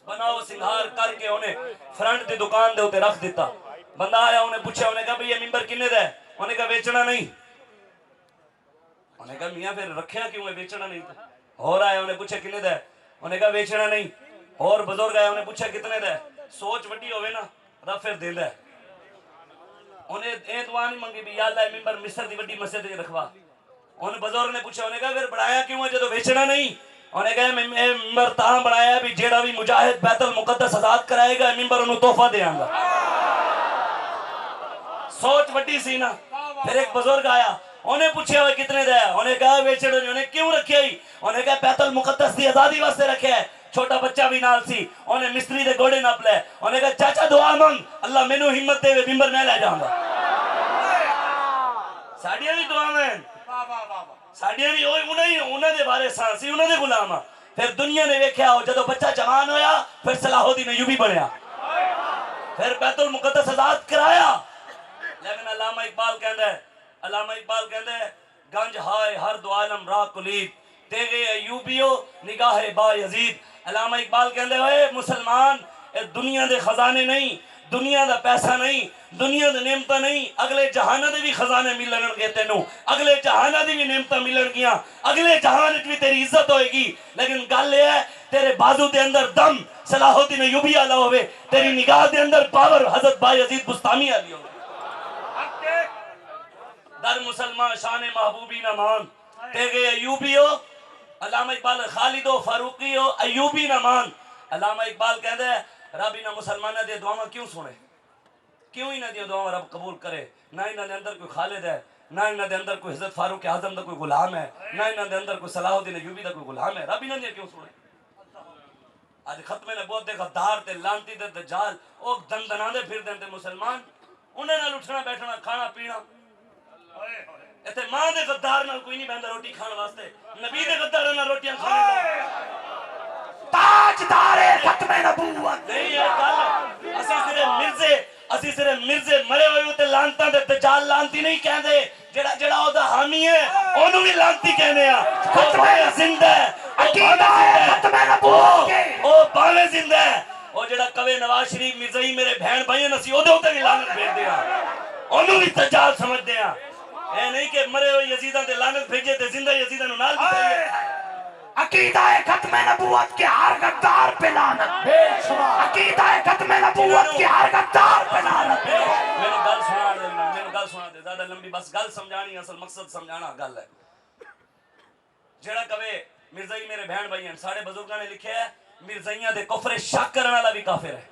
बनाओ सिंगार करके उन्हें फ्रंट दी दुकान दे उत्ते रख दिता। बंदा आया उन्हें पूछा, उन्हें कहा भाई ये मिंबर किन्ने दा है? उन्हें कहा बेचना नहीं। उन्हें कहा मियां फिर रखिया क्यों है, बेचना नहीं था। और आया उन्हें पूछा किन्ने दा है? उन्हें कहा बेचना नहीं। और बुजुर्ग आया उन्हें पूछा कितने दा है? सोच वड्डी होवे ना रब फिर देंदा है। उन्हें ए दुआ नहीं मंगी भी या अल्लाह मिंबर मिस्र दी वड्डी मस्जिद च रखवा। उन बुजुर्ग ने पूछा, उन्हें कहा फिर बनाया क्यों है जो बेचना नहीं? उन्हें कहा मिंबर तां बनाया भी जेड़ा भी मुजाहिद बैतुल मुकद्दस आजाद कराएगा मिंबर उन्हें तोहफा देंगा। सोच वड्डी सी ना। फिर एक बुजुर्ग आया उन्हें पूछा कितने दा है? उन्हें कहा बेचना नहीं। उन्हें क्यों रखे ही? उन्हें कहा बैतुल मुकद्दस की आजादी वास्ते रखे है। छोटा बच्चा भी नाल सी, उन्हें मिस्त्री दे गोड़े नाप ले। उन्हें कहा चाचा दुआ मंग अल्लाह मैनू हिम्मत देवे मिंबर मैं ले जाऊंगा। साडियां भी दुआ में साडियां भी उन्हां दे बारे सांसी उन्हां दे गुलाम। फिर दुनिया ने वेख्या जदों बच्चा जवान होया फिर सलाहुद्दीन अय्यूबी बनया, फिर बैतुल मुकद्दस आजाद कराया। लेकिन अल्लामा इकबाल कहंदा है गंज हाय हर दो आलम रा कुलीद तेरे अय्यूबियो निगाहे बा यजीद। अल्लामा इकबाल कहंदे ओए मुसलमान ए दुनिया दे खजाने नहीं, दुनिया दा पैसा नहीं, दुनिया दे नेमतां नहीं, अगले जहाना दे भी खजाने मिलणगे तेनू, अगले जहाना दी भी नेमतां मिलणगियां, अगले जहान विच भी तेरी इज्जत होएगी। लेकिन गल ये है तेरे बाजू दे अंदर दम सलाहुद्दीन अय्यूबी आला होवे, तेरी निगाह दे अंदर पावर हजरत बायजीद बुस्तामी आली होवे। दर मुसलमान शान महबूबी न मान तेरे अय्यूबियो। अल्लामा इकबाल खालिदो फारूकीयो अय्यूबी न मान। अल्लामा इकबाल कहते हैं रब इन्हां मुसलमानों दी दुआवां क्यों सुने, क्यों इन्हां दी दुआवां रब कबूल करे? ना इन्हां दे अंदर कोई खालिद है, ना इन्हां दे अंदर कोई हजरत फारूक आजम दा कोई गुलाम है, ना इन्हां दे अंदर कोई सलाहुद्दीन अय्यूबी दा कोई गुलाम है। रब इन्हां दी क्यों सुने? आज खत्मे नबूवत दे गद्दार ते लानती दे दज्जाल ओ दंदनांदे फिरदे ते मुसलमान उन्हां नाल उठना बैठना खाना पीना। इत्थे मां दे गद्दार नाल कोई नहीं बहंदा रोटी खाने वास्ते, नबी दे गद्दार नाल रोटियां खाने ताजदारे खत्मे नबूवत नहीं है गल। असी सिर्फ मिर्जे मरे हुए ते लानतां दे दज्जाल लानती नहीं कहंदे, जेड़ा ओदा हामी है ओनू भी लानती कहने आ। खत्मे जिंदा है अकीदा है खत्मे नबूवत के ओ बावे जिंदा है। ओ जेड़ा कवे नवाज शरीफ मिर्ज़ाई मेरे बहन भाई न सी ओदे उते भी लानत भेजदे आ, ओनू भी दज्जाल समझदे आ। ए नहीं कि मरे हुए यजीदां ते लानत भेजे ते जिंदा यजीदां नु नाल बिठाइए। अकीदा है खत्मे नबूवत के हर गद्दार पे लानत बेशुमार। अकीदा है खत्मे नबूवत के हर गद्दार पे लानत। मैंने गल सुना दे ज्यादा लंबी बस गल समझानी, असल मकसद समझाना गल है। जेड़ा कवे मिर्ज़ाई मेरे बहन भाई हैं, सारे बुजुर्गों ने लिखे है मिर्ज़ाइयां दे कुफर शक करने वाला भी काफिर है।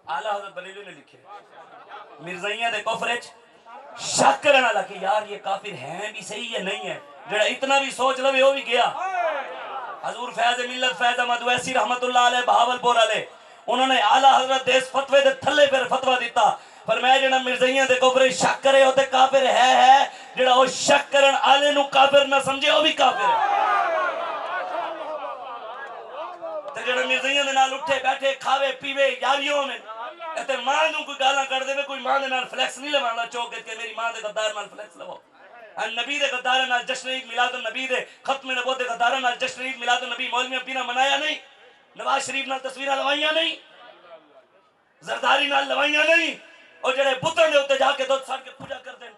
आला हज़रत बरेलवी ने लिखे मिर्ज़ाइयां दे कुफर शक करने वाला कि यार ये काफिर हैं भी सही है नहीं है, जेड़ा इतना भी सोच लवे वो भी गया। हजूर फैज़ मिल्लत फैज़ अहमद वैसी रहमतुल्लाह अलैह बहावलपुर वाले उन्होंने आला हजरत दे इस फतवे दे थल्ले फिर फतवा दिता, फरमाया जेड़ा मिर्ज़ाइयां दे कुफर शक करे ओ ते काफिर है, जेड़ा ओ शक करन आले नु काफिर ना समझे ओ भी काफिर है। ते जेड़ा मिर्ज़ाइयां दे नाल उठे बैठे खावे पीवे यारियों में ते मां नु कोई गालां कर देवे, कोई मां दे नाल फ्लैक्स नहीं लवांदा चौक के मेरी मां दे गद्दार नाल फ्लैक्स लवो। नबी दे गद्दार नाल जश्न ईद मिलादुन नबी दे खत्म नबूवत दे गद्दार नाल जश्न ईद मिलादुन नबी मौलवियां पीना मनाया नहीं, नवाज शरीफ नाल तस्वीरां लवाइयां नहीं, जरदारी नाल लवाइयां नहीं। और जेड़े पुत्तर दे उत्ते जाके दुध सड़ के पूजा करदे न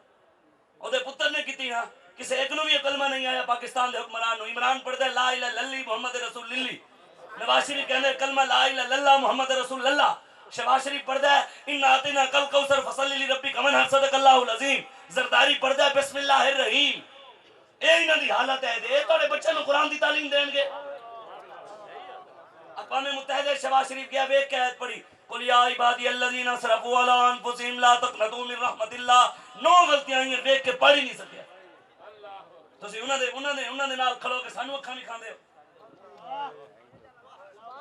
ओदे पुत्तर ने कीती ना किसे एक नु भी कलमा नहीं आया पाकिस्तान दे हुक्मरान नु। इमरान पढ़दा ला इलाहा लल्ली मोहम्मद रसूल लिल्ली, नवाज शरीफ कहंदे कलमा ला इलाहा लल्ला मोहम्मद रसूल लल्ला। शहबाज शरीफ पढ़दा है इन्ना आतिना कल कौसर फसल्ली लिरब्बिक मन हर सदकल्लाहुल अजीम। जरदारी पढ़दा है बिस्मिल्लाहिर रहीम। ए इन्हां दी हालत है दे तोड़े बच्चे नु कुरान दी तालीम देणगे। अक़वाम मुत्तहिदा शहबाज शरीफ गया वे कहत पढ़ी कुल या इबादी अल्लज़ीना असरफू अला अनफुसिहिम ला तक़नतू मिन रहमतिल्लाह। 9 गलतियां आईयां देख के पढ़ ही नहीं सकिया। तुसी उन्हां दे नाल खलो के सानू अखां नहीं खांदे हो,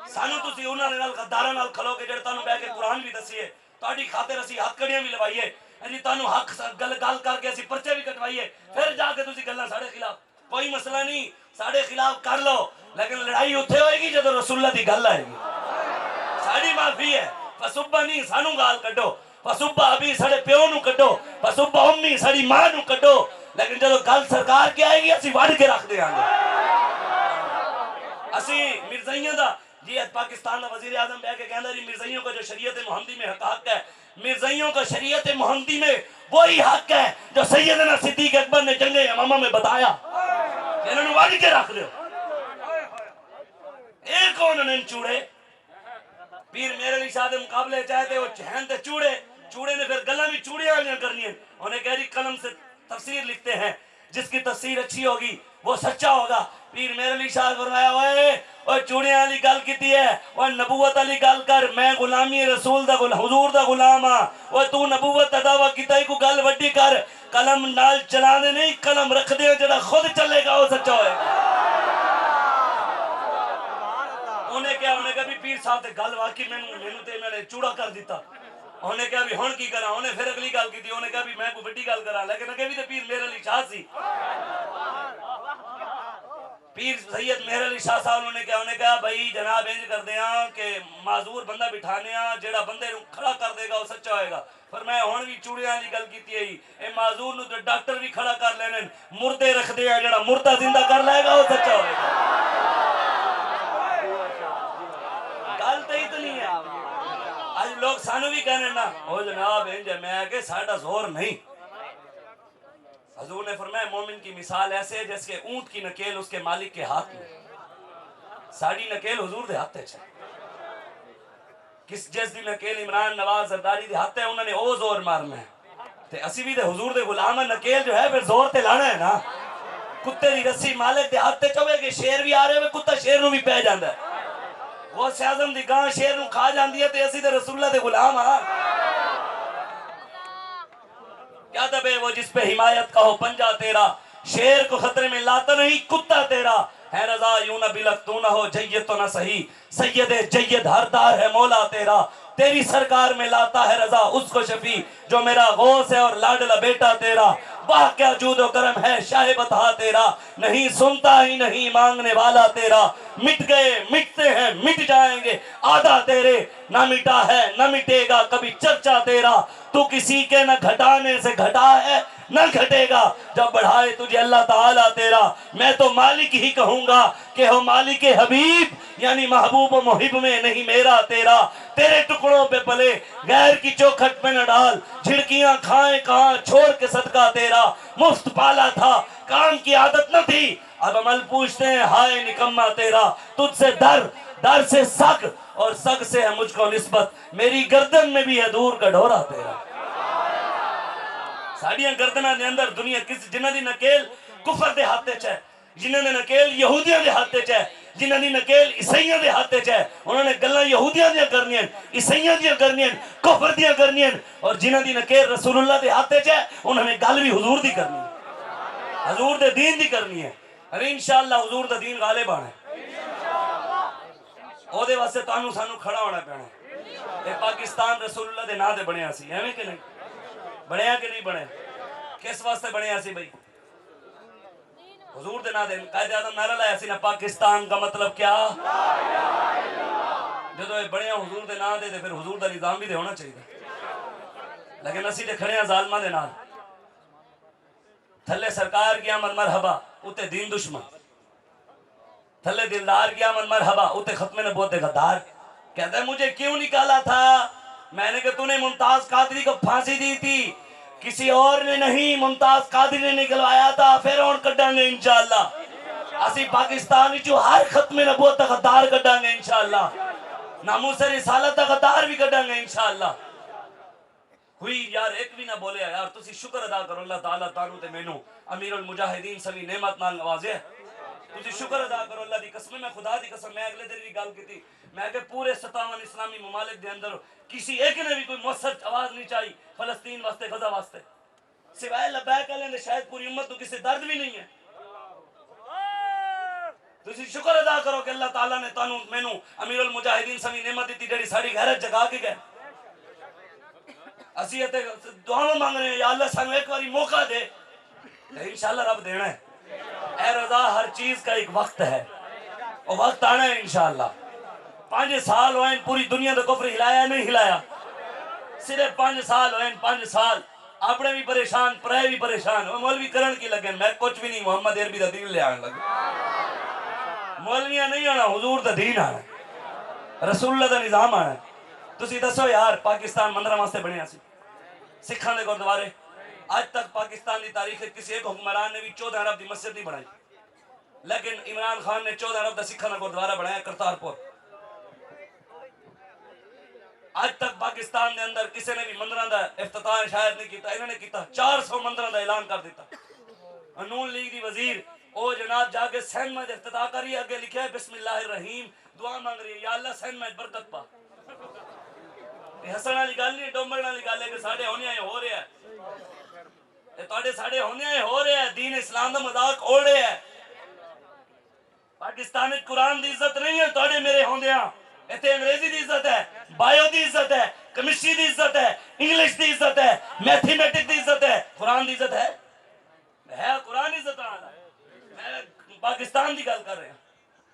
सानू तुसी उन्हां दे नाल गद्दारां नाल खलो के जेड़े तानू बैठ के कुरान भी दसीए, तुहाडी खातिर असी हकड़ियां भी लवाईए, जी तानू हक गल करके असी पर्चे भी कटवाइए, फिर जाके तुसी गल्लां साडे खिलाफ। कोई मसला नहीं, साडे खिलाफ कर लो, लेकिन लड़ाई उत्थे होएगी जदों रसूलुल्लाह दी गल आएगी। साडी माफी है, फसुब्बा नहीं सानू गाल कड्डो, फसुब्बा अभी साडे प्यो नू कड्डो, फसुब्बा उम्मी साडी मां नू कड्डो, लेकिन जो गल सरकार की आएगी असि वड़ के रख देंगे। असि मिर्जाइयों का जी पाकिस्तान का वजीर आजम बह के कहना जी मिर्जाइयों का जो शरीयत मोहम्मदी में हक है, मिर्जाइयों का शरीयत मोहम्मदी में वही हक है जो सैयदना सिद्दीक अकबर ने जंगे यमामा में बताया। इन्होंने वड़ के रख दो। एक कौन ने चूड़े पीर मेरे अली शाह के मुकाबले चाहते वो चहन ते चूड़े चूड़े ने फिर गला भी चूड़ियां वाली करनी है। उन्हें कह रही कलम से तफसीर लिखते हैं, जिसकी तफसीर अच्छी होगी वो सच्चा होगा। पीर मेरे अली शाह फरमाया ओए चूड़ियां वाली गल कीती है, ओए नबूवत वाली गल कर, मैं गुलामी रसूल दा हुजूर दा गुलाम हां। ओए तू नबूवत दा दावा कीता ही को गल वड्डी कर, कलम नाल चला दे नहीं कलम रख दे, जेड़ा खुद चलेगा वो सच्चा होएगा। उन्हें कहा भी पीर साहब ते गल वाकई मैंने चूड़ा कर दिता। उन्हें कहा भी हुण की करा, उन्हें फिर अगली गल की, उन्हें कहा भी मैं कोई बड़ी गल करा, लेकिन अगे भी तो पीर मेरे अली शाह सी। पीर सैयद मेहर अली शाह साहब उन्हें कहा भाई जनाब इंज करदे हां कि माजूर बंदा बिठाने हां, जेड़ा बंदे नूं खड़ा कर देगा वो सच्चा होएगा। पर मैं हुण भी चूड़ियां वाली गल कीती है, ए माजूर नूं तो डॉक्टर भी खड़ा कर लेने, मुर्दे रखदे आ, जेड़ा मुर्दा जिंदा कर लेगा वो सच्चा होएगा। गल तो इतनी है। आज लोग सानू भी कहने ना ओ जनाब इंज, मैं के साडा जोर नहीं। हजूर ने फरमाया मोमिन की मिसाल ऐसे है जैसे ऊंट की नकेल उसके मालिक के हाथ में, साड़ी नकेल हुजूर दे हाथ च। किस जिस दी नकेल इमरान नवाज जरदारी दे हाथ है, उन्होंने ओ जोर मारना है ते असी भी ते हुजूर दे गुलाम है। नकेल जो है फिर जोर ते लाना है ना। कुत्ते दी रस्सी मालिक दे हाथ ते चवे कि शेर भी आ रहे हो, कुत्ता शेर नूं भी पै जांदा है। वो आज़म दी गां शेर नूं खा जांदी है ते असी ते रसूलुल्लाह दे गुलाम हां। क्या दबे वो जिस पे हिमायत का हो पंजा तेरा, शेर को खतरे में लाता नहीं कुत्ता तेरा है। रजा यूं न बिलक तू न हो जय्यद तो न सही, सैयदे जय्यद हरदार है मौला तेरा। तेरी सरकार में लाता है रजा उसको शफी, जो मेरा गौस है और लाडला बेटा तेरा। वाह क्या जूदो करम है शाहे बता तेरा, नहीं सुनता ही नहीं मांगने वाला तेरा। मिट गए मिटते हैं मिट जाएंगे आधा तेरे, ना मिटा है न मिटेगा कभी चर्चा तेरा। तू किसी के न घटाने से घटा है न घटेगा, जब बढ़ाए तुझे अल्लाह ताला तेरा। मैं तो मालिक ही कहूंगा कि हो मालिक हबीब, यानी महबूब मुहिब में नहीं मेरा तेरा। तेरे टुकड़ों पे पले गैर की चौखट में न डाल, झिड़कियां खाए कहां छोड़ के सदका तेरा। मुफ्त पाला था काम की आदत न थी, अब अमल पूछते हैं हाय निकम्मा तेरा। तुझसे दर से सग और सग से है मुझको निस्बत, मेरी गर्दन में भी है दूर का ढोरा तेरा। साड़ियां गर्दना दे अंदर दुनिया किस जिन्हां दी नकेल कुफर दे हाथ च है, जिन्हां दी नकेल यहूदियां दे हाथ च है, जिन्हां दी नकेल ईसाइयां दे हाथ च है। उन्होंने गल्लां यहूदियां दी करनियां, ईसाइयां दी करनियां, कुफर दी करनियां। और जिन्हां दी नकेल रसूलुल्लाह दे हाथ च है, उन्होंने गल भी हुजूर दी करनी है, हुजूर दे दीन दी करनी है। अरे इंशाअल्लाह हुजूर दा दीन गालिब आना है। ओदे वास्ते तानू सानू खड़ा होना पैना है। पाकिस्तान रसूलुल्लाह दे नाम ते बनया सी, एवें कि नहीं बनया कि नहीं बनया? किस वास्ते बनया सी भाई? हुजूर दे नाम ते कायदे आज़म नारा लाया सी ना, पाकिस्तान का मतलब क्या? जो बनया हुजूर दे नाम ते फिर हुजूर दा निजाम भी होना चाहिए। लेकिन असी ते खड़े जालमा दे नाल, थले सरकार की आमद मरहबा उते दीन दुश्मन, थले दिलदार की आमद मरहबा उते खत्म नबूवत गद्दार। कहता है मुझे क्यों निकाला था? मैंने कहा तूने मुमताज कादरी को फांसी दी थी, किसी और ने नहीं, मुमताज कादरी ने निकलवाया था। फिर और कटांगे इंशाअल्लाह, असी पाकिस्तान विचों हर खत्म नबूवत दा गद्दार कटांगे इंशाअल्लाह, नामूस रिसालत दा गद्दार भी कटांगे इंशाअल्लाह। हुई यार एक भी ना बोले यार, तुसी शुक्र अदा करो अल्लाह ताला तानू ते मैनू अमीरुल मुजाहिदीन सभी नेमत नाल नवाजे। तुसी शुक्र अदा करो अल्लाह दी कसम, मैं खुदा दी कसम, मैं अगले दिन भी गल की, मैं के पूरे 57 इस्लामी ममालिक दे अंदर किसी एक ने भी कोई मुअस्सर आवाज नहीं चाहिए फलस्तीन वास्ते गजा वास्ते, सिवाय लब्बैक कहने शायद पूरी उम्मत को किसी दर्द भी नहीं है। तुसी शुक्र अदा करो कि अल्लाह ताला ने तानू मैनू अमीरुल मुजाहिदीन सभी नेमत दी जेड़ी साडी गैरत जगा के गए। असी इत्थे दुआवां मांग रहे हैं या अल्लाह सानू एक बारी मौका दे, इंशाअल्लाह रब देना है। ए रजा हर चीज का एक वक्त है, और वक्त आना है इंशाअल्लाह। 5 साल हुए पूरी दुनिया का कुफ्र हिलाया नहीं हिलाया, सिर्फ 5 साल हुए, 5 साल अपने भी परेशान, पराए भी परेशान। वो मौलवी करण की लगे, मैं कुछ भी नहीं, मोहम्मद अरबी दा दीन ले आने लगे। मौलवियां नहीं आना, हुजूर दा दीन आना, रसूलुल्लाह दा निजाम आना। तुसी दसो यार, पाकिस्तान मंदिरां वास्ते बनया सी, सिखां दे गुरुद्वारे। आज तक पाकिस्तान की तारीख किसी एक हुक्मरान ने भी 14 अरब की मस्जिद नहीं बनाई, लेकिन इमरान खान ने 14 अरब का सिखां दा गुरुद्वारा बनाया करतारपुर। आज तक पाकिस्तान के अंदर किसी ने भी मंदिरों का इफ्तिताह शायद नहीं किया, इन्होंने किया। 400 मंदिरों का ऐलान कर दिता। नून लीग की वजीर ओ जनाब जाके सैन में इफ्तिताह करी, अगे लिखा है बिस्मिल्लाहिर्रहीम, दुआ मांग रही है या अल्लाह सैन में बरकत पा। हसन वाली गल नहीं, डोंबण वाली गल है कि साढ़े होने हो रहा है, तुहाडे साढ़े होने हो रहा है। दीन इस्लाम का मजाक उड़ रहा है। पाकिस्तान में कुरान की इज्जत नहीं है, तुहाडे मेरे होंदियां इत्थे अंग्रेजी की इज्जत है, बायो की इज्जत है, केमिस्ट्री की इज्जत है, इंग्लिश की इज्जत है, मैथमेटिक्स की इज्जत है। कुरान की इज्जत है कुरान इज्जत वाला। मैं पाकिस्तान की गल कर रहा,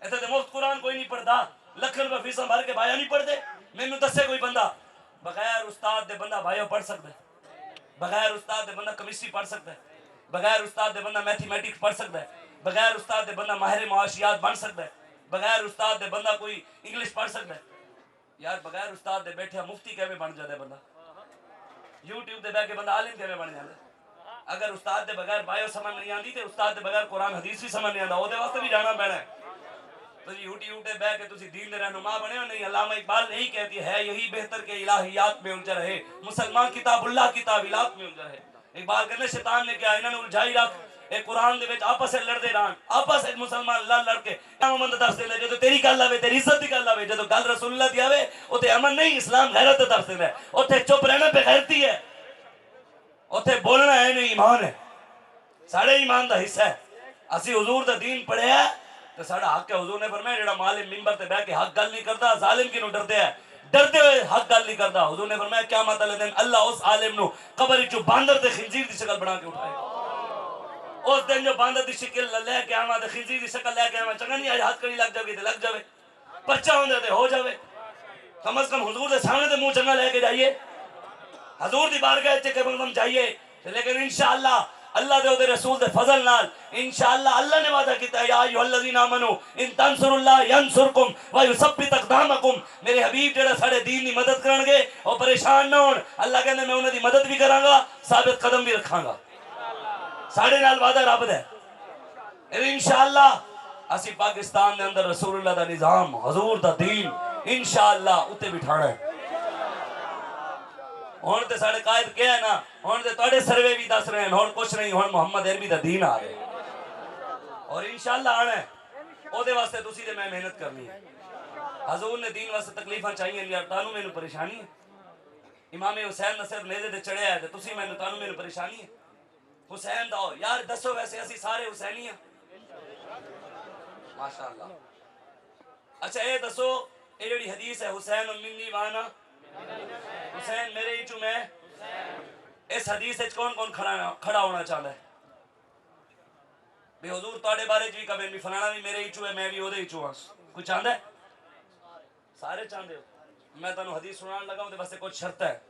इत्थे ते मुफ्त कुरान कोई नहीं पढ़ता, लख रुपए फीसां भर के बाया नहीं पढ़ते। मैनू दसे कोई बंदा बगैर उस्ताद दे बंदा बायो पढ़ सकता है, बगैर उस्ताद दे बंदा केमिस्ट्री पढ़ सकता है, बगैर उस्ताद दे बंदा मैथमेटिक्स पढ़ सकता है, बगैर उस्ताद दे बंदा माहिर मुआशियात बन सकता है, बगैर उस्ताद दे बंदा कोई इंग्लिश पढ़ सकता है। यार बगैर उस्ताद दे बैठे मुफ्ती कैसे बन जाता है बंदा, यूट्यूब दे बैठ के बंदा आलिम कैसे बन जाता है। अगर उस्ताद दे बगैर बायो समझ नहीं आती तो उस्ताद दे बगैर कुरान हदीस भी समझ नहीं आता, ਉਹਦੇ वास्ते भी जाना पैना है। तो यूट्यूब पे बैठ के तुसी दीन दे रहनुमा बने हो नहीं। अल्लामा इकबाल यही कहती है, यही बेहतर के इलाहियात में उलझा रहे मुसलमान, किताबुल्लाह की तावीलात में उलझा रहे। इकबाल कहते शैतान ने क्या इन्होंने उलझाई रख, ए कुरान दे विच आपस में लड़दे रहन, आपस में मुसलमान लड़ के अमन दा दर्स देंदे। जदों तेरी गल आवे, तेरी इज्जत दी गल आवे, जदों गल रसूलुल्लाह दी आवे, ओते अमन नहीं इस्लाम गैरत दा दर्स देंदा है। ओते चुप रहना बेगैरती है, ओते बोलना है नहीं ईमान है, साढ़े ईमान दा हिस्सा है। असी हुजूर दा दीन पढ़िया तो साढ़ा हक है। हुजूर ने फरमाया जेड़ा मालिम मिंबर ते बैठ के हक गल नहीं करता, जालिम किनू डरदे है, डरते हुए हक गल नहीं करता। हुजूर ने फरमाया क़यामत वाले दिन अल्लाह उस आलिम नु कब्र विचों बांदर ते खिंजीर दी शक्ल बना के उठाएगा। उस दिन जो बांदर दी शक्ल लेके आवा ते खिंजीर दी शक्ल लेके आवा, चंगा नहीं आज हाथ कड़ी लग जाएगी तो लग जावे, पर्चा होंदे ते हो जावे। कम से कम हुजूर दे सामने ते मुंह चंगा लेके जाइए, हुजूर दी बारगाह च कम से कम जाइए। लेकिन इंशाअल्लाह अल्लाह दे ओदे रसूल दे फजल नाल इंशाअल्लाह अल्लाह ने वादा कीता है, या अय्युहल्लज़ीना आमनू इन तंसुरुल्लाह यंसुरकुम व युसब्बित अक़दामकुम। मेरे हबीब जेड़ा साडे दीन दी मदद करनगे और परेशान ना होण, अल्लाह कहंदे मैं उन्हां दी मदद भी करांगा, साबित कदम भी रखांगा। साडे नाल वादा रब दा है। इंशाअल्लाह असी पाकिस्तान दे अंदर रसूलुल्लाह दा निजाम, हुजूर दा दीन इंशाअल्लाह उत्ते बिठाना है। हुण ते साडे कायद क्या है ना, हुण ते तुहाडे सर्वे भी दस रहे हैं, हुण कुछ नहीं, हुण मोहम्मद अरबी दा दीन आ रहा और इंशाअल्लाह आना है। ओदे वास्ते तुसी ते मैं मेहनत करनी है। हुजूर ने दीन वास्ते तकलीफां चाहिए यार, तानू मैनू परेशानी है। इमाम हुसैन नसर नेज़े ते चढ़िया है ते तुसी मैनू तानू मैनू परेशानी है। हुसैन दा यार दसो, वैसे असी सारे हुसैनी हैं माशाअल्लाह। अच्छा ये दसो, ये जेड़ी हदीस है हुसैन मिन्नी वाना, हुसैन मेरे ही चू मैं, इस हदीस से कौन कौन खड़ा होना चाहता है? भी हुजूर तुहाडे बारे च भी कहे भी फलाना भी मेरे ही चू है, मैं भी ओदे ही चू हां, कोई चाहता है? सारे चाहते हो। मैं तुहानू हदीस सुनाने लगा तो बस कुछ शर्त है।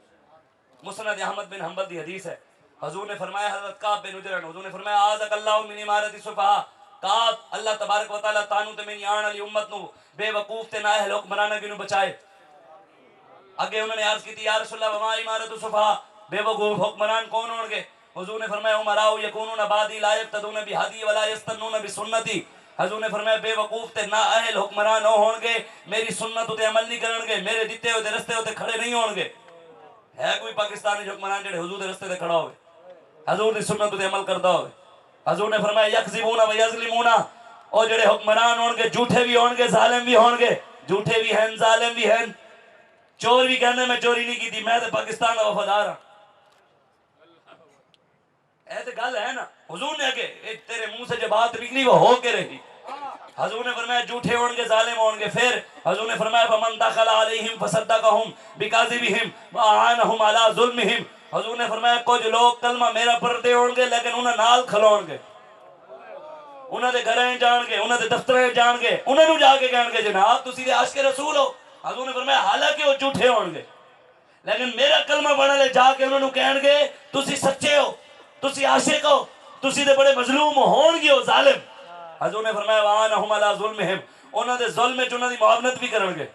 मुस्नद अहमद बिन हंबल दी हदीस है। हुजूर ने फरमाया, हजरत काब बिन उजरन, हुजूर ने फरमाया आज़कल्लाहु मिन इमारति सुफहा, काब अल्लाह तबारक व तआला तानू ते मेरी आने वाली उम्मत नु बेवकूफ ते नाअहल हुक्मराना गिनू बचाए। अगे उन्होंने अर्ज की या रसूलल्लाह वमा इमारतु सुफहा, बेवकूफ हुक्मरान कौन होंगे? हुजूर ने फरमाया उमराउ यकूनुन बादी ला यक्तदून बिहदी वला यस्तन्नुन बिसुन्नती। हुजूर ने फरमाया बेवकूफ ते नाअहल हुक्मरान होंगे, मेरी सुन्नत उते अमल नहीं करनगे, मेरे दिते हुए रस्ते उते खड़े नहीं होंगे। है कोई पाकिस्तानी हुक्मरान जेड़े हुजूर दे रस्ते ते खड़ा होवे, हुजूर दी सुन्नत उते अमल करदा होवे? हुजूर ने फरमाया यकज़िबूना व यज़लिमूना, और जेड़े हुक्मरान होंगे झूठे भी होंगे, जालिम भी होंगे, झूठे भी हैं जालिम भी हैं। चोर भी कहने मैं चोरी नहीं की थी, मैं तो पाकिस्तान का वफादार हाँ। ऐसे गल है ना। हुजूर ने आगे तेरे मुंह से जब बात निकली वो हो के रही। हुजूर ने फरमाया झूठे होंगे, जालिम होंगे। फिर हुजूर ने फरमाया फमन दखल अलैहिम फसद्दकहुम बिकाज़िबिहिम व आनहुम अला ज़ुल्मिहिम। हुजूर ने फरमाया कुछ लोग कलमा मेरा पढ़ते होंगे लेकिन उन्हें नाल खलोणगे, उन्हां दे घरें जाणगे, उन्हां दे दफ्तरें जाणगे, उन्हां नूं जाके कहणगे जनाब तुसीं ते आशिक रसूल हो। हुजूर ने फरमाया हालांकि वो झूठे होंगे लेकिन मेरा कलमा पढ़न ले जाके उन्होंने कहणगे तुसी सच्चे हो, तुसी आशिक हो, तुसी ते बड़े मजलूम होणगे हो जालिम। हजूर ने फरमाया वानहुम अला जुल्मिहिम, उन्हां दे जुल्म विच उन्हां दी मुआवनत भी करनगे।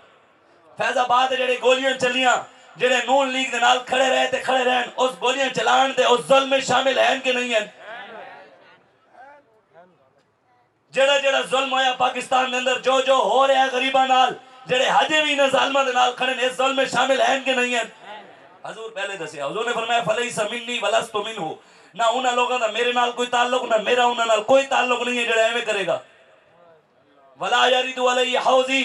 फैजाबाद जेड़े गोलियां चलियां, जेड़े नून लीग दे नाल खड़े रहे ते खड़े रहन, उस गोलियां चलान ते उस जुल्म में शामिल हैं कि नहीं हैं? जेड़ा जेड़ा जुल्म होया पाकिस्तान दे अंदर, जो जो हो रहा है गरीबां नाल, जेड़े हजे भी इन्हां जालिमां दे नाल खड़े ने, इस जुल्म में शामिल हैं कि नहीं हैं? हजूर पहले दसिया, हजूर ने फरमाया फलैसा मिन्नी वलस्तु मिन्हु, ना उन्हां लोगों दा मेरे नाल कोई ताल्लुक, ना मेरा उन्हां नाल कोई ताल्लुक नहीं है जेड़ा एवें करेगा। वला यरिदु अलैहि हौजी,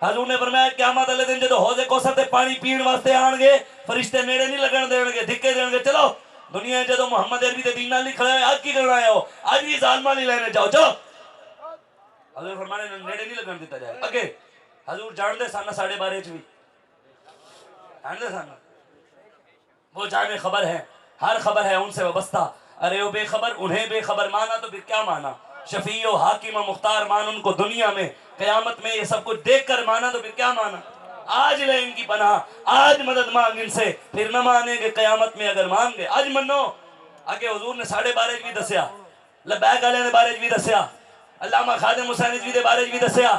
हजूर ने फरमाया क़यामत वाले दिन जदों हौज़े कौसर ते पानी पीण वास्ते आणगे, फरिश्ते नेड़े नहीं लगन देणगे, धिक्के देणगे, चलो दुनिया जदों मोहम्मद अरबी दे दीन नाल नहीं खड़े, आज की करना आए हो, आज भी जालिमां नहीं लेने जाओ, चलो। हजूर फरमाने नेड़े नहीं लगन दिता जाए। अगे हजूर जानदे सन साडे बारे च भी, जानदे सन, वो जाने खबर है, हर खबर है उनसे वाबस्ता। अरे वो बेखबर उन्हें बेखबर माना तो फिर क्या माना? शफी व हाकिम व मुख्तार मान उनको दुनिया में, क़यामत में ये सब कुछ देख कर माना तो फिर क्या माना? आज ले इनकी पनाह, आज मदद मांग इनसे, फिर न मानेंगे क़यामत में अगर मान गए। आज मनो। आगे हुजूर ने साढ़े बारे भी दसिया, लबैक वाले ने बारे भी दसिया, अल्लामा खादिम हुसैन रिजवी दे बारे भी दसिया,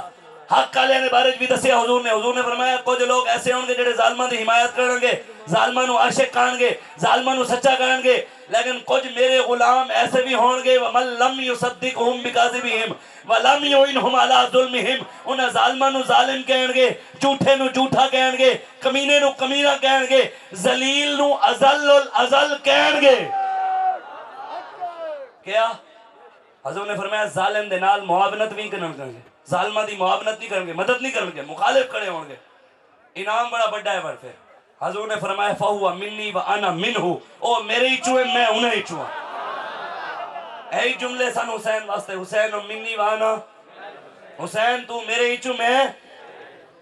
हक वाले ने बारे भी दसिया। हुजूर ने फरमाया कुछ लोग ऐसे होंगे जेडे जालिमां दी हिमायत करनगे, जालिमां नू आशिक कहणगे, जालिमां नू सच्चा कहणगे, लेकिन कुछ मेरे गुलाम ऐसे भी होंगे वमन लम युसद्दिकहुम बिकाज़िबिहिम व लम युइनहुम अला जुल्मिहिम, उन्हां जालिमां नू जालिम कहणगे, झूठे नू झूठा कहणगे, कमीने नू कमीना कहणगे, जलील नू अज़ल्लुल अज़ल कहणगे। क्या हजूर ने फरमाया जालिम दे नाल मुआवनत भी करनगे, जालिमां दी मुआवनत नहीं करेंगे, मदद नहीं करेंगे, मुखालिफ खड़े होंगे, इनाम बड़ा बड़ा है। पर फिर हजूर ने फरमाया फहुवा मिन्नी व अना मिन्हु, ओ मेरे ही चूहे मैं उन्हें ही चूहा। यही जुमले सन हुसैन वास्ते, हुसैन और मिन्नी व अना, हुसैन तू मेरे ही चू मैं।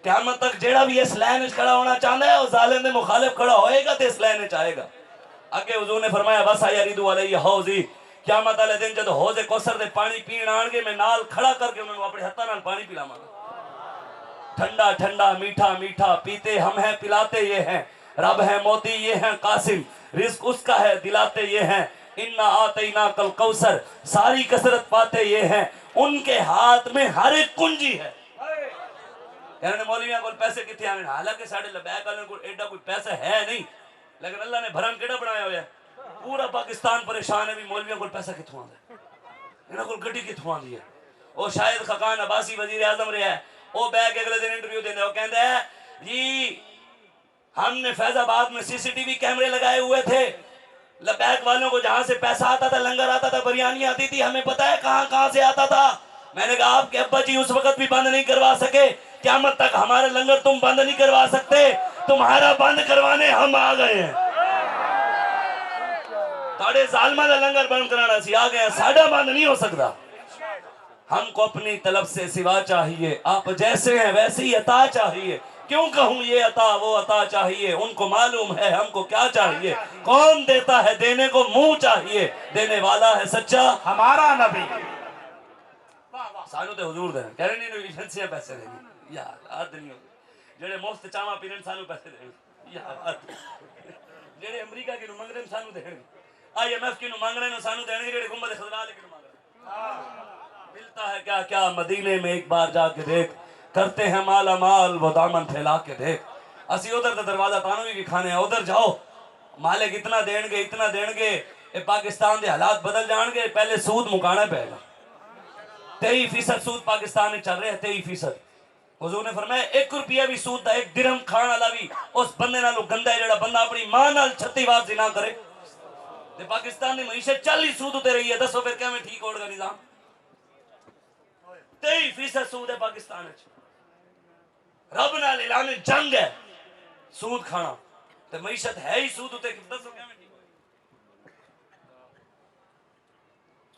क़यामत तक जेड़ा भी इस लाइन में खड़ा होना चाहता है, वो जालिम दे मुखालिफ खड़ा होएगा तो इस लाइन में आएगा। अगे हुजूर ने फरमाया बस यरिदु अलैहि हौज़ी, क़यामत वाले दिन जब हौज़े कौसर दे पानी पीण आणगे, मैं नाल खड़ा करके उन्होंने अपने हत्थां नाल पानी पिलावांगा। ठंडा ठंडा मीठा मीठा पीते हम हैं पिलाते ये हैं, रब है मोती ये हैं कासिम, रिज़्क़ उसका है दिलाते ये हैं, इन्ना आतैना कल कौसर, सारी कसरत पाते ये हैं, उनके हाथ में हर एक कुंजी है। कहने मौलवियां को पैसे कितने आने, हालांकि साढ़े लबैक वालों को एडा कोई पैसा है नहीं, लेकिन अल्लाह ने भरम केड़ा बनाया हुआ है। पूरा पाकिस्तान परेशान है भी मौलवियों को पैसा कितों आंदा है, इन्हां को गड्डी कितों आंदी है। वो शायद खकान अब्बासी वजीर आजम रहा है, वो बैग अगले दिन इंटरव्यू देंगे, वो कहता है जी हमने फैजाबाद में सीसीटीवी कैमरे लगाए हुए थे, लबैक वालों को जहां से पैसा आता था, लंगर आता था, बिरयानी आती थी, हमें पता है कहां कहां से आता था। मैंने कहा आपके अब्बा जी उस वक्त भी बंद नहीं करवा सके, क़यामत तक हमारे लंगर तुम बंद नहीं करवा सकते, तुम्हारा बंद करवाने हम आ गए हैं। ताड़े जालिमां दा लंगर बंद कराना सी आ गए, साडा बंद नहीं हो सकता। हमको अपनी तलब से सिवा चाहिए, आप जैसे हैं वैसे ही अता चाहिए। क्यों कहूं ये अता वो अता चाहिए, उनको मालूम है हमको क्या चाहिए। कौन देता है देने को मुंह चाहिए, देने वाला है सच्चा हमारा नबी। सानू ते हुजूर दे कह रहे नहीं एजेंसियां पैसे देंगी यार, आदमी जेड़े मुफ्त चावा पीने सानू पैसे देंगे यार, जेड़े अमेरिका के मंग रहे सानू देंगे, IMF की मांग रहे हैं सानू देंगे, जेड़े गुंबद खजरा लेके मांग रहे। मिलता है क्या क्या मदीने में एक बार जाके देख, करते हैं माला माल वो दामन फैला के देख। असी उधर का दरवाजा तानू भी खाने, उधर जाओ मालिक इतना देंगे इतना देंगे, ये पाकिस्तान के हालात बदल जाएंगे। पहले सूद मुकाना पड़ेगा, 23% सूद पाकिस्तान में चल रहे हैं, 23%। हुजूर ने फरमाया 1 रुपया भी सूद दा, 1 दिरहम खाने वाला भी उस बंदे नालों गंदा है जेड़ा बंदा अपनी मां नाल 36 बार जिना करे। ते पाकिस्तान की मईशत 40 सूद उते रही है, दसो फिर क्या में ठीक होगा निजाम। 23% सूद है पाकिस्तान में, रब नाल ऐलान जंग है सूद खाना, ते मईशत है ही सूद उते, दसो क्या में ठीक होगा।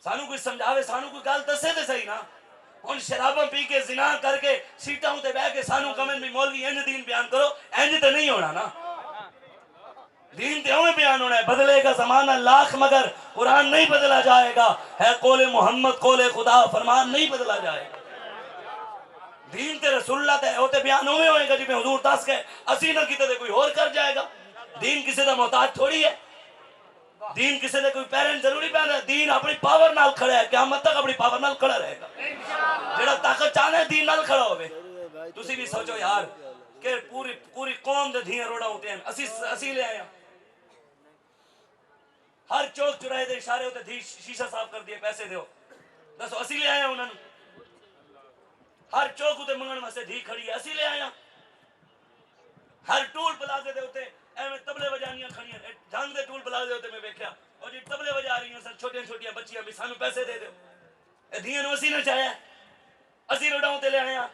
सानू कोई समझावे, सानू कोई गल दसे ते सही ना। हुण शराबा पी के जिना करके सीटां उते बैठ के सानू कमें भी मौलवी इंज दीन बयान करो, इंज ते नहीं होना ना। दीन ते उवें बयान होना है, बदलेगा जमाना लाख मगर कुरान नहीं बदला जाएगा, है कौले मोहम्मद कौले खुदा फरमान नहीं बदला जाएगा। दीन ते रसूलुल्लाह ते होते बयान उवें होएगा जिवें हुजूर दस के, असी ना कीते ते कोई और कर जाएगा। दीन किसी का मोहताज थोड़ी है, दीन किसी ने कोई पेरेंट जरूरी पहना है। दीन अपनी पावर नाल खड़ा है, क़यामत तक अपनी पावर नाल खड़ा रहेगा। जेड़ा ताकत चाहना है दीन नाल खड़ा होवे। तुसी भी सोचो यार कि पूरी पूरी कौम दे धियां रोड़ा होते हैं, असी ले आए हर चौक चुराहे दे इशारे होते धी शीशा साफ कर दिए पैसे दो, दसो असी ले आए उन्होंने। हर चौक उते मंगण वास्ते धी खड़ी है, असी ले आए। हर टूल प्लाजे दे उते एवें तबले बजानियां खड़ियां, जंग दे टूल प्लाजे उते मैं वेख्या और जी तबले बजा रही हैं छोटियां छोटियां बच्चियां भी सानू पैसे दे दो। ए धियां नु असी ना चाहया, असी रोडां उते ले आए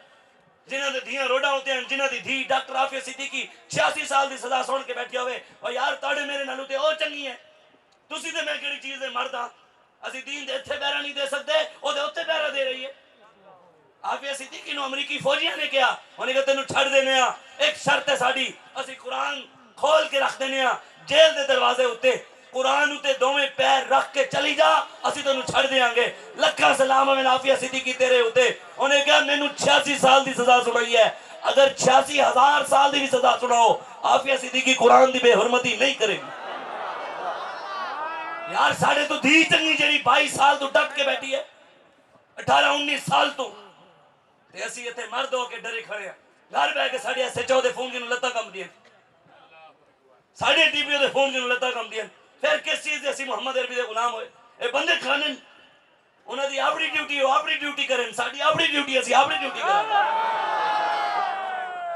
जिन्हां दे धियां रोडां उते हैं, जिन्हां दी धी डॉक्टर आफिया सिद्दीकी 86 साल दी सजा सुन के बैठी होवे और यार ताड़े मेरे नाल उते ओ चंगी है, तुसी ते मैं केड़ी चीज दे मर्द हां। असी दीन दे इत्थे पैरा नहीं दे सकदे, ओदे उत्ते पैरा दे रही है। आफिया सिद्दीकी नु अमरीकी फौजियां ने कहा, उन्हें कहा तेनू छड़ देने आ, एक शर्त है साडी, असी कुरान खोल के रख देने आ जेल दे दरवाजे उत्ते, कुरान उते दोवें पैर रख के चली जा, असी तेनू छड़ देंगे। लखा सलाम है आफिया सिद्दीकी तेरे उते। उन्हें कहा मैनू 86 साल दी सजा सुनाई है, अगर 86,000 साल दी भी सजा सुनाओ आफिया सिद्दीकी कुरान दी बेहुरमती नहीं करेगी। यार साढ़े तो धी चंगी जेड़ी 22 साल तो डट के बैठी है, 18-19 साल तो ते असी इत्थे मर्द हो के डरे खड़े हैं। घर बह के साढ़े SHO दे फोन की लत्तां कम दियां, साढ़े DPO दे फोन की लत्तां कम दियां, फिर किस चीज दे असी मोहम्मद अरबी दे गुलाम होए? ए बंदे खाने उन्हां दी अपनी ड्यूटी हो, अपनी ड्यूटी करें, साडी अपनी ड्यूटी असी अपनी ड्यूटी करें।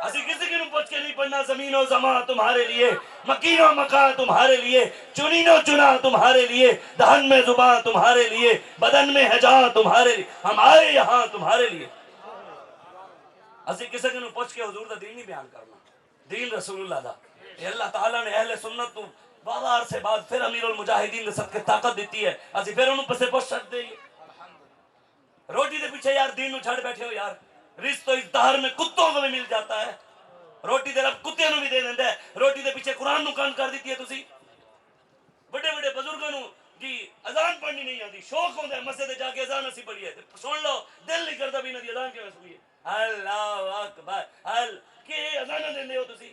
असी किसी की पूछ के नहीं पढ़ना, जमीनो जमा तुम्हारे लिए, मकीनो मकान तुम्हारे लिए, चुनीनो चुना तुम्हारे लिए, दहन में जुबान तुम्हारे लिए, बदन में है जान तुम्हारे लिए, हम आए यहाँ तुम्हारे लिए। असी किसी की पूछ के हुजूर दा दीन नहीं बयान करना, दीन रसूलुल्लाह दा। अल्लाह ताला ने अहले सुन्नत को बाबा अरसे बाद फिर अमीरुल मुजाहिदीन ने सबके ताकत दी है, असी फिर उन्होंने पसे पुछ सकते हैं। रोटी के पीछे यार दीन छड़ बैठे हो यार, रिश्त तो इफ्तार में कुत्तों को भी मिल जाता है, रोटी दे रब कुत्ते भी दे देंदा है, रोटी के पीछे कुरान नु कान कर दी है। तुसी बड़े बड़े बुजुर्गों नु जी अजान पढ़नी नहीं आती, शौक होता है मस्जिद जाके अजान असी पढ़ी है, सुन लो दिल नहीं करता भी ना अजान क्यों सुनिए। अल्लाह अकबर अल के अजान देंदे हो तुसी,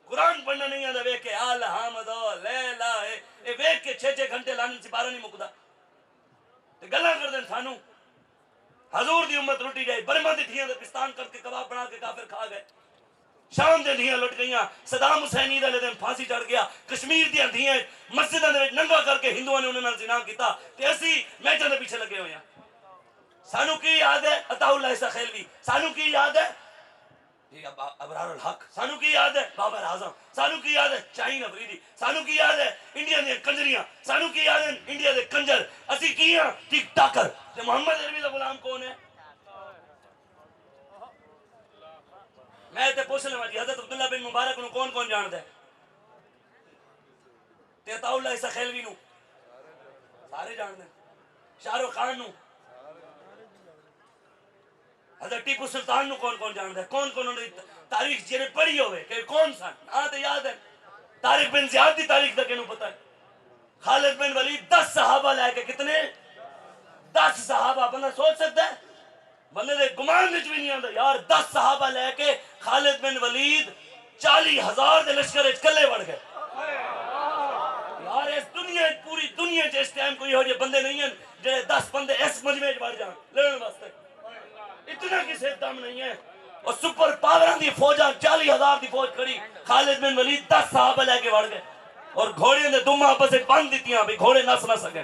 कुरान पढ़ना नहीं आता, वेख के अल हमदो लैला ए वेख के 6-6 घंटे लाने से बारा नहीं मुकदा ते गल्लां कर देन सानू। हजूर दी उम्मत लुटी जाए, बर्मा दी धियां दे पिस्तान करके कबाब बना के काफिर खा गए, शाम दे धियां लुट गईयां, सदाम हुसैनी दा दिन फांसी चढ़ गया, कश्मीर दी धियां मस्जिदां दे विच नंगा करके हिंदुआं ने उन्हां नाल जिना कीता ते असी मैचां दे पीछे लगे होए हां। सानू की याद है अताउल्लाह इसा खैलवी, सानू की याद है जी अबरारुल हक, सानू की याद है बाबर आजम, सानू की याद है शाहीन अफरीदी, सानू की याद है इंडिया दी कंजरियां, सानू की याद है इंडिया दे कंजर, असी की हां टिक टाकर ते मोहम्मद अरबी दा गुलाम कौन है? मैं ते पूछ लवां जी हजरत अब्दुल्ला बिन मुबारक नु कौन कौन जानदा है ते अताउल्लाह इसा खैलवी नु सारे जानदे, शाहरुख खान नु, हजरत टीपू सुल्तान नु कौन कौन जानदा है? कौन कौन उन्होंने तारीख जिन्हें पढ़ी होवे कि कौन सन हाँ तो याद है। तारिक बिन ज़ियाद दी तारीख तक इन्हों पता है। खालिद बिन वलीद 10 सहाबा लेके, कितने 10 सहाबा, बंदा सोच सकता है, बंदे दे गुमान विच भी नहीं आंदा यार 10 सहाबा लेके खालिद बिन वलीद 40,000 दे लश्कर विच कल्ले वड़ गए। यार इस दुनिया पूरी दुनिया च इस टाइम कोई हो जे बंदे नहीं हैं जेड़े 10 बंदे इस मजमे च वड़ जान लड़न वास्ते, इतना किसे दम नहीं है। और सुपर पावर दी फौजा 40,000 दी फौज खड़ी, खालिद बिन वलीद 10 सहाबा लेके वड़ गए और घोड़े ने दुम्मा आपस में बंद दितियां भी घोड़े नस ना सके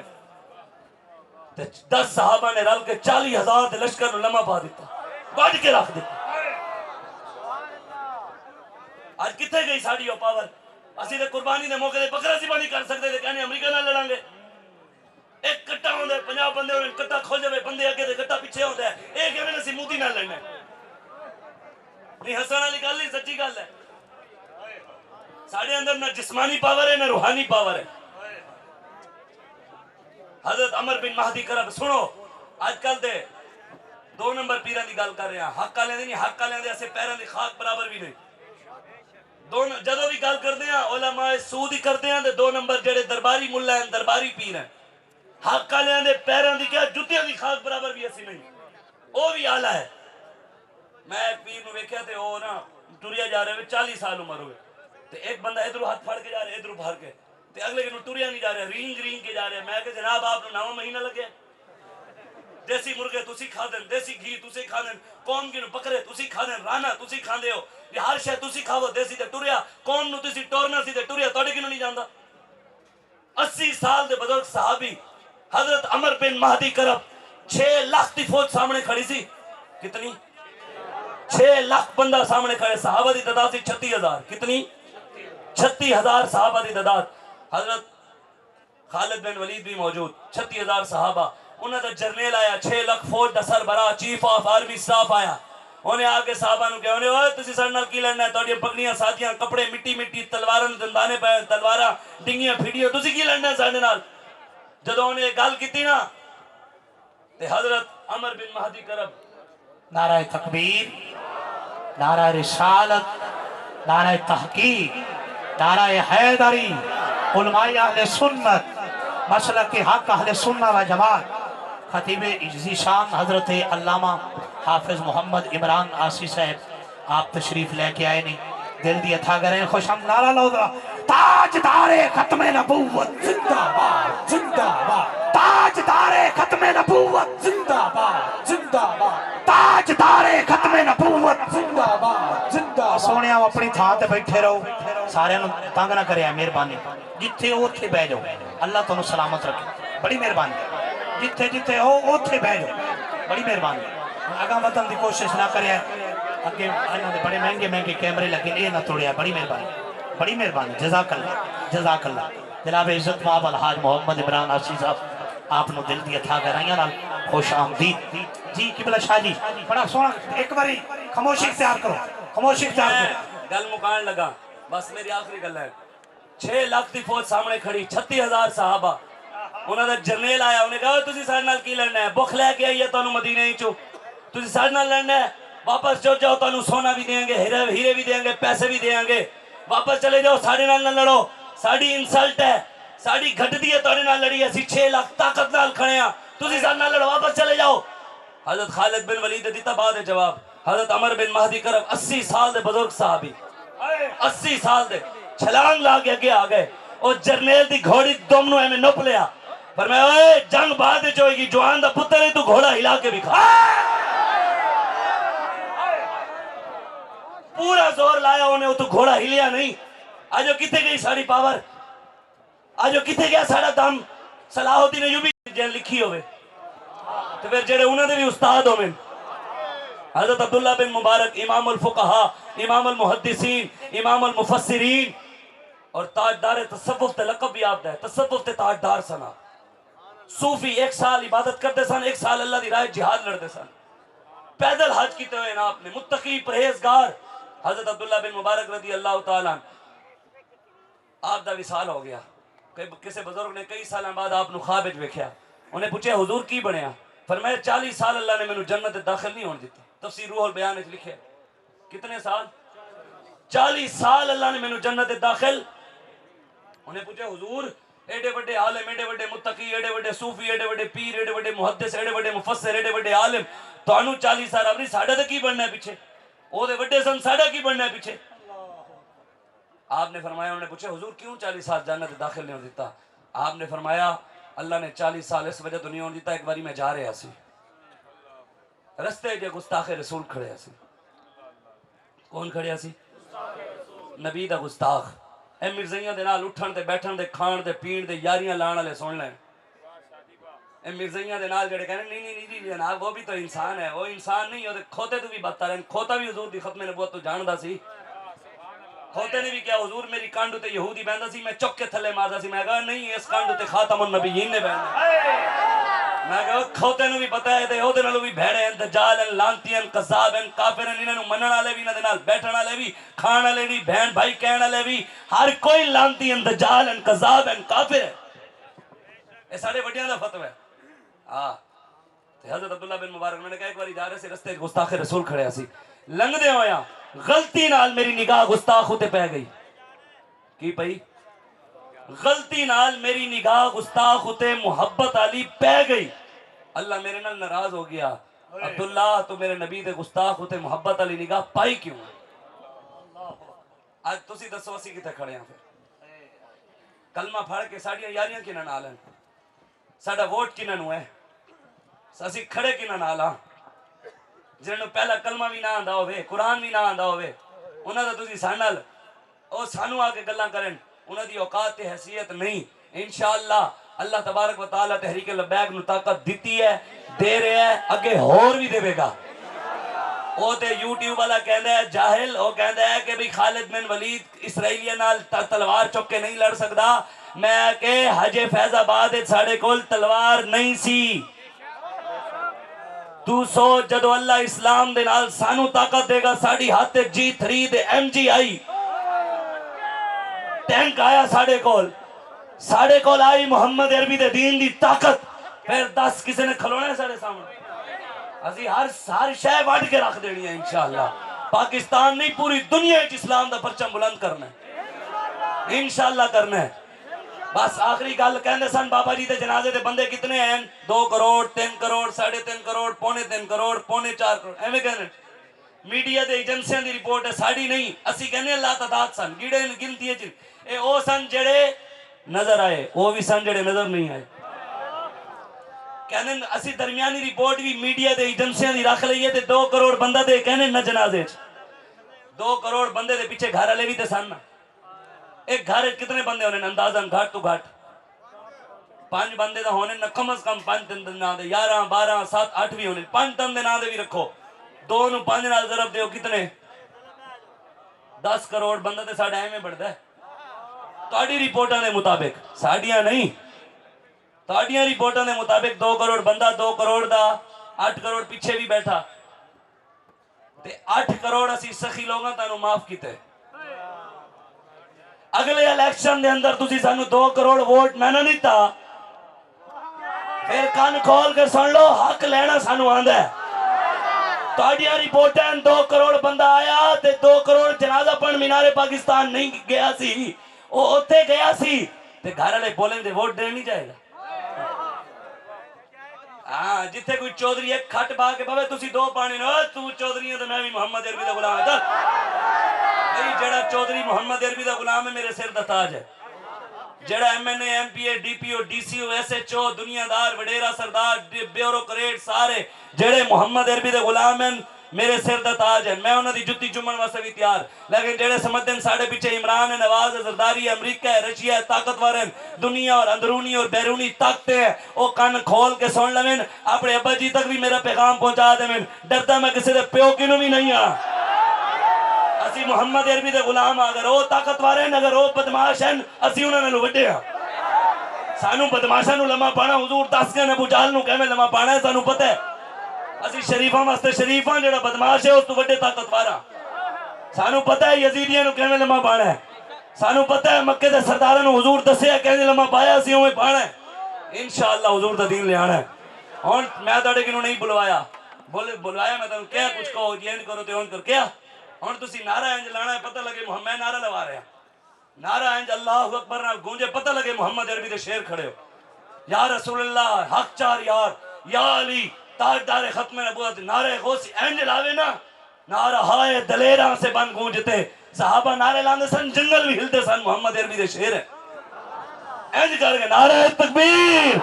ते 10 सहाबा ने रल के 40,000 दे लश्कर नु लम्हा पा दिता, वड़ के रख दिता। आज किथे गई साडी ओ पावर? असि ते कुर्बानी दे मौके ते बकरा ज़िबा नहीं कर सकते ते कहने अमेरिका नाल लड़ांगे। एक कट्टा होंदा है, 50 बंदे होने, कट्टा खोल जावे, बंदे अगे ते कट्टा पीछे होंदा है, ए कहवे असी मोदी नाल लड़ना नहीं। हसन वाली गल नहीं, सच्ची गल है। साडे अंदर ना जिस्मानी पावर है ना रूहानी पावर है। हजरत अमर बिन महदी करब सुनो, आजकल दे 2 नंबर पीरां दी गल कर रहे हैं, हक वाले दी नहीं, हक वाले दे ऐसे पैरां दी खाक बराबर भी नहीं। दोनों जदों भी गल करदे हैं उलमाए सूद ही करदे हैं ते 2 नंबर जेड़े दरबारी मुल्ला हैं, दरबारी पीर हैं, हक वाले दे पैरां दी क्या जुत्तियां दी खाक बराबर भी असी नहीं, वो भी आला है। मैं पीर नु वेख्या ते ओ ना टुरिया जा रहे 40 साल उम्र होवे ते एक बंदा इधरों हाथ फड़ के जा रहा है इधरों भर के ते अगले के टुरिया नहीं जा रहा रिंग रिंग के जा रहे मैं कि जनाब आप नवा महीना लगे देसी मुर्गे तुसी खा देन देसी घी तुसी खा देन कौम की बकरे तुसी खा देन राना तुसी खांदे हो ये हर शय तुसी खावो देसी ते टुरिया कौम नु तुसी टोरना सी ते टुरिया तोड़े किनु नहीं जानदा 80 साल दे बुजुर्ग सहाबी हजरत अमर बिन महदी करब 6 लाख की फौज सामने खड़ी सी कितनी 6 लाख बंदा सामने खड़े सहाबा दी तादाद सी 36,000 कितनी 36,000 सहाबा दी तादाद हजरत खालिद बिन वलीद भी मौजूद 36,000 सहाबा उन्हें तो जर्नल आया 6 लाख फौज दा सरबराह चीफ ऑफ आर्मी स्टाफ आया उन्हें आके साहबा नु कहने ओए तुसी साडे नाल की लड़ना है तोड़ी पगड़ियां साथियां कपड़े मिट्टी मिट्टी तलवारां दंदाने पे तलवारां डिंगियां फिड़ियां तुसी की लड़ना है साडे नाल जदों उन्हें गल कीती ना ते हजरत अमर बिन महदी करब नाराए तकबीर नाराए रिसालत नाराए तहकीक नाराए हैदरी उलमाए अहले सुन्नत मसलक के हक अहले सुन्नत व जमात खतीब ज़ीशान हजरत अल्लामा हाफिज मोहम्मद इमरान आसी साहब आप तशरीफ लेके आए नहीं दिल दी अथा करें खुश हम नारा लो ताजदारे खत्म नबूवत जिंदाबाद जिंदाबाद ताजदारे खत्म नबूवत जिंदाबाद जिंदाबाद ताजदारे खत्म नबूवत जिंदाबाद जिंदाबाद सोने अपनी थां ते बैठे रहो सारे तंग ना करे मेहरबानी जिथे उथे बह जाओ अल्लाह तुहानू सलामत रखे बड़ी मेहरबानी जिथे जिथे हो उथे बह जाओ बड़ी मेहरबानी अगा वधन की कोशिश ना करे अगे इन्होंने बड़े महंगे महंगे कैमरे लगे ये ना तोड़िया बड़ी मेहरबानी जज़ाकल्लाह जनाब इज्जत माब अलहाज मोहम्मद इमरान आसी साहब आपनो दिल दी अथा गहराइयां नाल खुश आमदीद जी किबला शाह जी बड़ा सोहना एक बारी खामोशी इख्तियार करो खामोशी इख्तियार करो गल मुकान लगा बस मेरी आखिरी गल है 6 लाख की फौज सामने खड़ी 36,000 सहाबा उन्होंने जर्नल आया उन्हें कहा तुसी साडे नाल की लड़ना है भुख लैके आई है तुहानू मदीने चो तुसी साडे नाल लड़ना है वापस चल जाओ तुहानू सोना भी देंगे हीरे भी देंगे पैसे भी देंगे वापस चले जाओ साडे नाल ना लड़ो साडी इंसल्ट है साडी घटदी है तुहाडे नाल लड़ी असी 6 लाख ताकत नाल खड़े हां तुसी साडे नाल लड़ो वापस चले जाओ हजरत खालिद बिन वलीद दिता बाद जवाब हजरत अमर बिन महदी करब 80 साल दे बुजुर्ग साहबी 80 साल दे छलांग ला के अगे आ गए और जरनेल दी घोड़ी दुम नु एवें नप लिया पर मैं ओए जंग बाद विच होएगी जवान दा पुत्तर है तू घोड़ा हिला के भी खा पूरा जोर लाया उन्हें तू घोड़ा हिलिया नहीं आजो किथे गई सारी पावर आजो किथे गया सारा दम सलाहुद्दीन अय्यूबी जे लिखी होवे ते फिर जेड़े उन्हां दे भी उस्ताद होवे हजरत अब्दुल्ला बिन मुबारक इमाम अल फुकहा इमाम अल मुहद्दिसीन इमाम अल मुफस्सिरीन और ताजदार तसव्वुफ ते लक़ब भी आपदा है तसव्वुफ ते ताजदार सना सूफी 1 साल इबादत करते सन 1 साल अल्लाह दी राह जिहाद लड़ते सन पैदल हज कीते हुए ना आपने मुत्तकी परहेजगार हजरत अब्दुल्ला बिन मुबारक रदी अल्लाह तआला आप दा विसाल हो गया किसी बुजुर्ग ने कई साल बाद आप ख्वाब विच वेख्या उन्हें पूछा हुजूर की बनया फरमाया 40 साल अल्लाह ने मैनू जन्नत दाखिल नहीं होने दिता तफसीर रूहुल बयान विच लिखिया कितने साल 40 साल अल्लाह ने मैनू जन्नत दाखिल उन्हें पूछा हुजूर एडे बड़े आलिम एडे बड़े मुत्तकी एडे बड़े सूफी एडे बड़े पीर एडे बड़े मुहद्दिस एडे बड़े मुफस्सिर एडे बड़े आलिम तुहानू 40 साल अपनी साडा ते की बनना है पीछे ओदे बड़े सन साडा की बनना है पीछे आपने फरमाया उन्होंने पूछा हुजूर क्यों 40 साल जन्नत दाखिल नहीं होने दिता आपने फरमाया अल्लाह ने 40 साल इस वजह तो नहीं होने दिता एक बारी मैं जा रहा सी रस्ते जे गुस्ताखे रसूल खड़े सी कौन खड़े सी नबी दा गुस्ताख ए मिर्ज़ाइयां दे नाल उठण ते बैठण ते खाण ते पीण ते यारियां लाण वाले सुन लें ए मिर्ज़ाइयां दे नाल जेड़े कहने नहीं जी जनाब वो भी तो इंसान है वो इंसान नहीं ओदे खोते तो भी बदतर है खोता भी हुजूर दी खत्म नबूवत तो जानदा सी खोते ने भी क्या हुजूर मेरी कांडू ते यहूदी बहंदा सी मैं चुक के थले मारदा सी मैं कहा नहीं इस कांडू ते खातमुन नबीयीन ने बहना मैं कहा खोते नु भी पता है ते ओदे नालों भी भेड़े हैं दजाल हैं लांती हैं कज़ाब हैं काफिर हैं इन्हां नु मनण वाले भी इन्हां दे नाल बैठण वाले भी खाण वाले भी बहन भाई कहण वाले भी हर कोई लांती हैं दजाल हैं कज़ाब हैं काफिर है ए साडे वड्डियां दा फतवा है हां ते हजरत अब्दुल्ला बिन मुबारक मैंने कहा एक बारी जा रहे से रस्ते गुस्ताखे रसूल खड़े सी लंघदे होया गलती नाल मेरी निगाह गुस्ताख उते पै गई की पई गलती नाल मेरी निगाह गुस्ताख उते मुहब्बत अली पै गई अल्लाह मेरे नाल नाराज हो गया अब्दुल्ला तो मेरे नबी दे गुस्ताख उते मुहब्बत अली निगाह पाई क्यों ਅੱਜ ਤੁਸੀਂ ਦੱਸੋ ਅਸੀਂ ਕਿੱਥੇ ਖੜੇ ਹਾਂ? ਫਿਰ ਕਲਮਾ ਫੜ ਕੇ ਸਾਡੀਆਂ ਯਾਰੀਆਂ ਕਿਹਨਾਂ ਨਾਲ ਹਨ? ਸਾਡਾ ਵੋਟ ਕਿਹਨਾਂ ਨੂੰ ਹੈ? ਅਸੀਂ ਖੜੇ ਕਿਹਨਾਂ ਨਾਲ ਹਾਂ? ਜਿਹਨਾਂ ਨੂੰ ਪਹਿਲਾ ਕਲਮਾ ਵੀ ਨਾ ਆਂਦਾ ਹੋਵੇ, ਕੁਰਾਨ ਵੀ ਨਾ ਆਂਦਾ ਹੋਵੇ, ਉਹਨਾਂ ਦਾ ਤੁਸੀਂ ਸਾਡੇ ਨਾਲ ਉਹ ਸਾਨੂੰ ਆ ਕੇ ਗੱਲਾਂ ਕਰਨ, ਉਹਨਾਂ ਦੀ ਔਕਾਤ ਤੇ हैसियत ਨਹੀਂ। इंशाअल्लाह अल्लाह तबारक व तआला तहरीक लबैक ਨੂੰ ਤਾਕਤ ਦਿੱਤੀ ਹੈ, ਦੇ ਰਿਹਾ ਹੈ, ਅੱਗੇ ਹੋਰ ਵੀ ਦੇਵੇਗਾ। ਉਹ ਤੇ YouTube ਵਾਲਾ ਕਹਿੰਦਾ ਹੈ ਜਾਹਿਲ, ਉਹ ਕਹਿੰਦਾ ਹੈ ਕਿ ਵੀ ਖਾਲਿਦ ਬਿਨ ਵਲੀਦ ਇਸਰਾਈਲੀਆਂ ਨਾਲ ਤਲਵਾਰ ਚੁੱਕ ਕੇ ਨਹੀਂ ਲੜ ਸਕਦਾ। ਮੈਂ ਕਿ ਹਜੇ ਫੈਜ਼ਾਬਾਦ ਵਿੱਚ ਸਾਡੇ ਕੋਲ ਤਲਵਾਰ ਨਹੀਂ ਸੀ। ਤੂੰ ਸੋਚ ਜਦੋਂ ਅੱਲਾ ਇਸਲਾਮ ਦੇ ਨਾਲ ਸਾਨੂੰ ਤਾਕਤ ਦੇਗਾ, ਸਾਡੀ ਹੱਥ ਤੇ G3 ਤੇ MGI टैंक आया साढ़े कोल आई मुहम्मद अरबी दे दीन दी ताकत, फिर 10 किसी ने खलोना है साढ़े सामने। असी हर शय वट के रख देनी है इंशाअल्लाह। पाकिस्तान नहीं पूरी दुनिया च इस्लाम दा परचम बुलंद करना है इंशाअल्लाह करना है। बस आखिरी गल कहंदे सन बाबा जी दे जनाजे दे बंदे कितने हैं? 2 करोड़ 3 करोड़ 3.5 करोड़ 3.5 करोड़ 4.5 करोड़ एवें कहंदे। मीडिया दे एजेंसियां दी रिपोर्ट है, साड़ी नहीं। असी कहने ला तादाद सन, गिड़े गिनती है ए ओ सन जेड़े नजर आए, वो भी सन जेड़े नजर नहीं आए। कहने असी दरमियानी रिपोर्ट भी मीडिया दे एजेंसियां दी रख लईए ते 2 करोड़ बंदा दे कहने न जनाजे च 2 करोड़ बंदे दे पीछे घर वाले भी ते सन। एक घर कितने बंदे होने अंदाजन घट तो घट 5 बंदे दा होने न, कम से कम 5 दिन दे नाम दे 11 12 7 8 भी होने। 5 दिन दे नाम दे भी रखो, 2 ਨੂੰ 5 ਨਾਲ ਜ਼ਰਬ ਦਿਓ कितने 10 करोड़ बंदा ਤੇ ਸਾਡਾ ਐਵੇਂ बढ़दा है। ਤੁਹਾਡੀ ਰਿਪੋਰਟਾਂ ਦੇ ਮੁਤਾਬਿਕ, ਸਾਡੀਆਂ ਨਹੀਂ, ਤੁਹਾਡੀਆਂ ਰਿਪੋਰਟਾਂ ਦੇ ਮੁਤਾਬਿਕ 2 ਕਰੋੜ ਬੰਦਾ, 2 ਕਰੋੜ ਦਾ 8 ਕਰੋੜ ਪਿੱਛੇ ਵੀ ਬੈਠਾ ਤੇ 8 ਕਰੋੜ ਅਸੀਂ ਸਖੀ ਲੋਕਾਂ ਤੁਹਾਨੂੰ ਮਾਫ ਕੀਤੇ। ਅਗਲੇ ਇਲੈਕਸ਼ਨ ਦੇ ਅੰਦਰ ਤੁਸੀਂ ਸਾਨੂੰ 2 ਕਰੋੜ ਵੋਟ ਨਾ ਦਿੱਤਾ, ਫਿਰ ਕੰਨ ਖੋਲ ਕੇ ਸੁਣ ਲਓ, ਹੱਕ ਲੈਣਾ ਸਾਨੂੰ ਆਂਦਾ ਹੈ। ਤੁਹਾਡੀਆਂ ਰਿਪੋਰਟਾਂ 2 ਕਰੋੜ ਬੰਦਾ ਆਇਆ ਤੇ 2 ਕਰੋੜ ਜਨਾਜ਼ਾ ਪੜਨ ਮੀਨਾਰੇ ਪਾਕਿस्तान ਨਹੀਂ ਗਿਆ ਸੀ, ਉਹ ਉੱਥੇ ਗਿਆ ਸੀ ਤੇ ਘਰ ਵਾਲੇ ਬੋਲਣ ਦੇ ਵੋਟ ਦੇਣ ਨਹੀਂ ਜਾਏਗਾ। ਹਾਂ, ਜਿੱਥੇ ਕੋਈ ਚੌਧਰੀ ਇੱਕ ਖੱਟ ਪਾ ਕੇ ਬਵੇ ਤੁਸੀਂ 2 ਪਾਣੇ ਨੇ, ਤੂੰ ਚੌਧਰੀ ਹੈ ਤੇ ਮੈਂ ਵੀ ਮੁਹੰਮਦ ਅਰਬੀ ਦਾ ਗੁਲਾਮ ਹਾਂ। ਨਹੀਂ, ਜਿਹੜਾ ਚੌਧਰੀ ਮੁਹੰਮਦ ਅਰਬੀ ਦਾ ਗੁਲਾਮ ਹੈ ਮੇਰੇ ਸਿਰ ਦਾ ਤਾਜ ਹੈ। ਜਿਹੜਾ MNA MPA DPO DCO SHO दुनियादार वडेरा सरदार ब्यूरोक्रेट सारे जेड़े मुहम्मद अरबी दे गुलाम हैं मेरे सिर दा ताज है। मैं उन्हां दी जुत्ती चुमन वास्ते भी तैयार, लेकिन जेड़े समझदे साडे पीछे इमरान है, नवाज है, जरदारी है, अमरीका है, रशिया है, ताकतवर हैं, दुनिया और अंदरूनी और बैरूनी ताकतें हैं, वो कान खोल के सुन लवें, अपने अब्बा जी तक भी मेरा पैगाम पहुंचा देवें। डरदा मैं किसी दे प्यो किनू भी नहीं हां। ਅਸੀਂ ਮੁਹੰਮਦ ਅਰਬੀ ਦੇ ਗੁਲਾਮ, ਅਗਰ ਉਹ ਤਾਕਤਵਰ ਹਨ, ਅਗਰ ਉਹ ਬਦਮਾਸ਼ ਹਨ, ਅਸੀਂ ਉਹਨਾਂ ਨਾਲੋਂ ਵੱਡੇ ਹਾਂ। ਸਾਨੂੰ ਬਦਮਾਸ਼ਾਂ ਨੂੰ ਲੰਮਾ ਪਾਣਾ, ਹਜ਼ੂਰ ਦੱਸ ਗਏ ਨੇ ਅਬੂ ਜਾਹਲ ਨੂੰ ਕਿਵੇਂ ਲੰਮਾ ਪਾਣਾ ਹੈ, ਸਾਨੂੰ ਪਤਾ ਹੈ। ਅਸੀਂ ਸ਼ਰੀਫਾਂ ਵਾਸਤੇ ਸ਼ਰੀਫ ਹਾਂ, ਜਿਹੜਾ ਬਦਮਾਸ਼ ਹੈ ਉਸ ਤੋਂ ਵੱਡੇ ਤਾਕਤਵਰ ਹਾਂ। ਸਾਨੂੰ ਪਤਾ ਹੈ ਯਜ਼ੀਦੀਆਂ ਨੂੰ ਕਿਵੇਂ ਲੰਮਾ ਪਾਣਾ ਹੈ, ਸਾਨੂੰ ਪਤਾ ਹੈ ਮੱਕੇ ਦੇ ਸਰਦਾਰਾਂ ਨੂੰ ਹਜ਼ੂਰ ਦੱਸਿਆ ਕਿਵੇਂ ਲੰਮਾ ਪਾਇਆ, ਅਸੀਂ ਉਵੇਂ ਪਾਣਾ ਹੈ। ਇਨਸ਼ਾਅੱਲਾ ਹਜ਼ੂਰ ਦਾ ਦੀਨ ਲਿਆਣਾ ਹੈ। ਹੁਣ ਮੈਂ ਤੁਹਾਡੇ ਕਿਨੂੰ ਨਹੀਂ ਬੁਲਵਾਇਆ, ਬੁਲਵਾਇਆ ਮੈਂ ਤੁਹਾਨੂੰ ਕਿਹਾ ਕੁਝ ਕਹੋ ਜੀ, ਇੰਜ ਕਰੋ ਤੇ ਉਂਝ ਕਰ ਕਿਹਾ। ਹੁਣ ਤੁਸੀਂ ਨਾਰਾ ਇੰਜ ਲਾਣਾ ਹੈ, ਪਤਾ ਲੱਗੇ ਮੁਹੰਮਦ ਨਾਰਾ ਲਵਾ ਰਿਹਾ, ਨਾਰਾ ਇੰਜ ਅੱਲਾਹੁ ਅਕਬਰ ਨਾਲ ਗੂੰਜੇ, ਪਤਾ ਲੱਗੇ ਮੁਹੰਮਦ ਅਰਬੀ ਦੇ ਸ਼ੇਰ ਖੜੇ ਹੋ। या रसूल अल्लाह हक चार यार या अली ताजदार खत्म नबूवत नारे गौसी इंज लावे ना, नारा हाय दलेरा से बन गूंजते, सहाबा नारे लांदे सन, जंगल भी हिलते सन। मुहम्मद अरबी दे शेर है, इंज करके नारे तकबीर।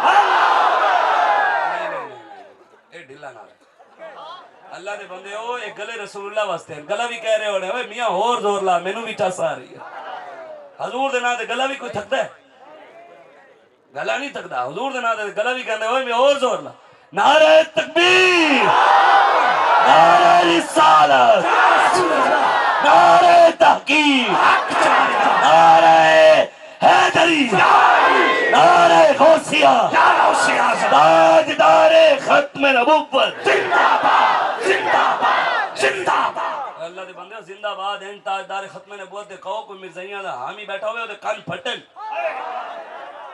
ए ढिला नारा अल्लाह दे बंदे ओ, एक गले रसूलुल्लाह वास्ते गला भी कह रहे होने, ओए मियां होर जोर ला, मैनू भी चस आ रही है। हजूर दे नाम ते गला भी कोई थकदा है? गला नहीं थकदा। हुजूर दे नाम ते गला भी कहंदे, ओए मैं और जोर ला। नारे तकबीर, नारे रिसालत, नारे तहकीक, नारे हैदरी, नारे गौसिया, ताजदारे खत्म नबूवत, जिंदाबाद जिंदाबाद जिंदाबाद। अल्लाह दे बंदे जिंदाबाद हैं, ताजदारे खत्म नबूवत दे कहो। कोई मिर्जाइयां दा हामी बैठा होवे ओदे कान फटन,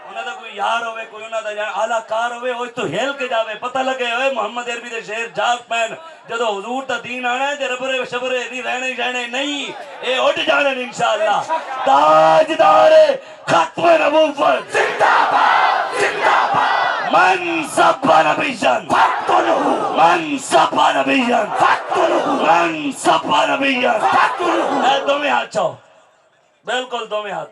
उन्हां दा कोई यार होवे, कोई उन्हां दा आलाकार होवे, ओए तो हिल के जावे, पता लगे ओए मुहम्मद अरबी दे शेर जाग पैन। जदों हुजूर दा दीन आना है ते रबरे शबरे नहीं रहने जाने नहीं, ए उठ जाने इंशाअल्लाह। ताजदारे खत्म नबूवत जिंदाबाद जिंदाबाद। मन सब्बा नबियन फक्तुलहु, मन सब्बा नबियन फक्तुलहु, मन सब्बा नबियन फक्तुलहु। ए तुम्हें हाथ छो बिल्कुल दोवें हाथ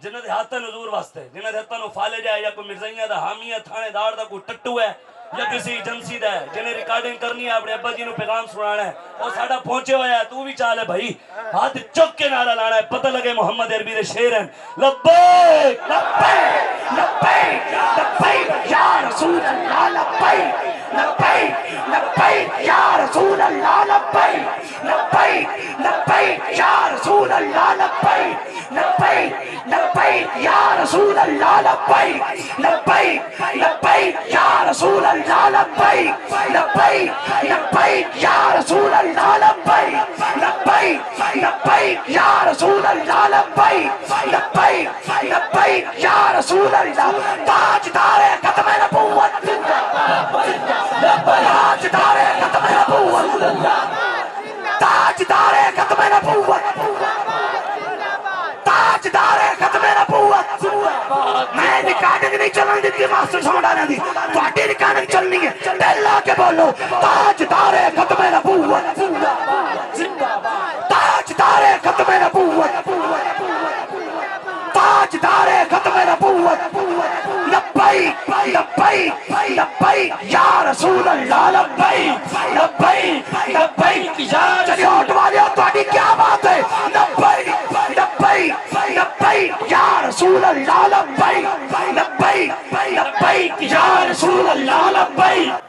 जिन्हें दे हाथ हजूर वास्ते जिन्हें दे हाथों फाले जाए या कोई मिर्जाइया दा हामी है थानेदार दा कोई टट्टू है या किसी एजेंसी दा है जिन्हें रिकॉर्डिंग करनी है अपने अब्बा जी नु पैगाम सुनाना है और साडा पहुंचे होया है तू भी चाल है भाई हाथ चुक के नारा लाना है पता लगे मोहम्मद अरबी दे शेर हैं लब्बैक लब्बैक लब्बैक लब्बैक या रसूल अल्लाह लब्बैक लब्बैक लब्बैक या रसूल अल्लाह लब्बैक लब्बैक लब्बैक या रसूल अल्लाह लब्बैक लब्बैक लब्बैक या रसूल अल्लाह लब्बैक लब्बैक लब्बैक या रसूल अल्लाह लब्बैक लब्बैक लब्बैक या रसूल अल्लाह लब्बैक लब्बैक लब्बैक या रसूल अल्लाह लब्बैक लब्बैक लब्बैक या रसूल अल्लाह ताजदारे खत्म नबूवत ताजदारे खत्म नबूवत ताजदारे खत्म नबूवत ताजदारे खत्म नबूवत मैं रिकॉर्डिंग नहीं चलन दी मास्टर समझाने दी ਤੁਹਾਡੀ रिकॉर्डिंग चलनी है दिल के बोलो ताजदारे खत्म नबूवत जिंदाबाद ताजदारे खत्म नबूवत ताजदारे खत्म नबूवत लब्बैक लब्बैक लब्बैक या रसूल अल्लाह लब्बैक लब्बैक लब्बैक या चलिए वाले ਤੁਹਾਡੀ क्या बात है लब्बैक लब्बैक लब्बैक या रसूल अल्लाह लब्बैक लब्बैक लब्बैक या रसूल अल्लाह लब्बैक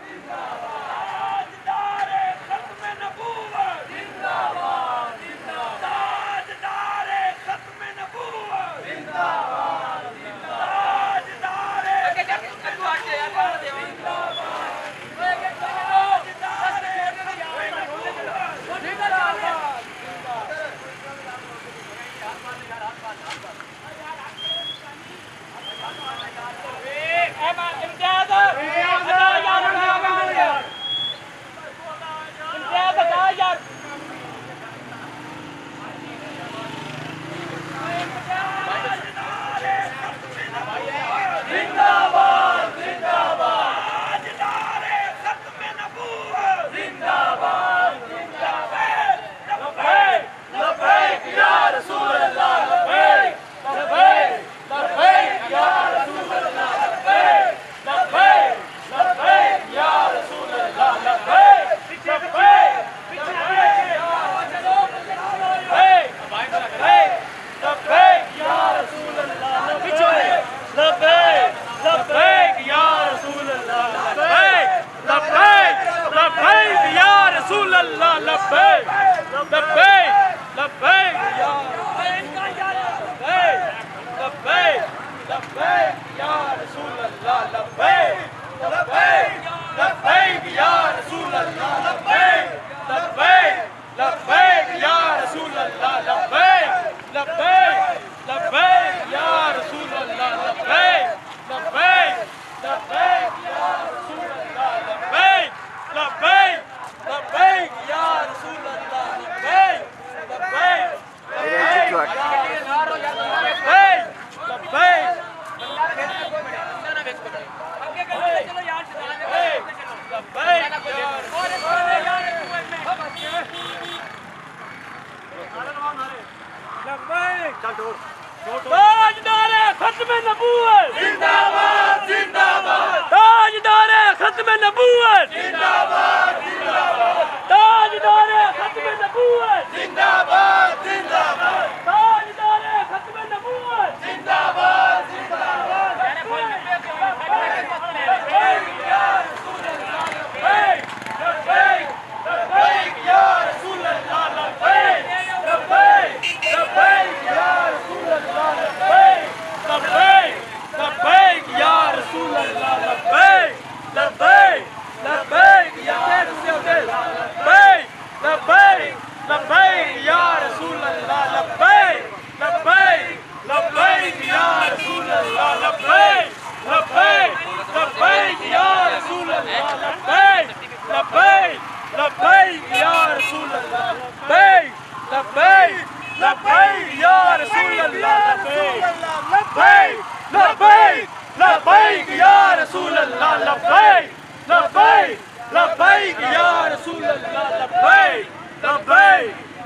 ताजदारे खत्म नबूवत जिंदाबाद जिंदाबाद ताजदारे खत्म नबूवत जिंदाबाद जिंदाबाद ताजदारे खत्म नबूवत जिंदाबाद जिंदाबाद ताजदारे खत्म नबूवत जिंदाबाद जिंदाबाद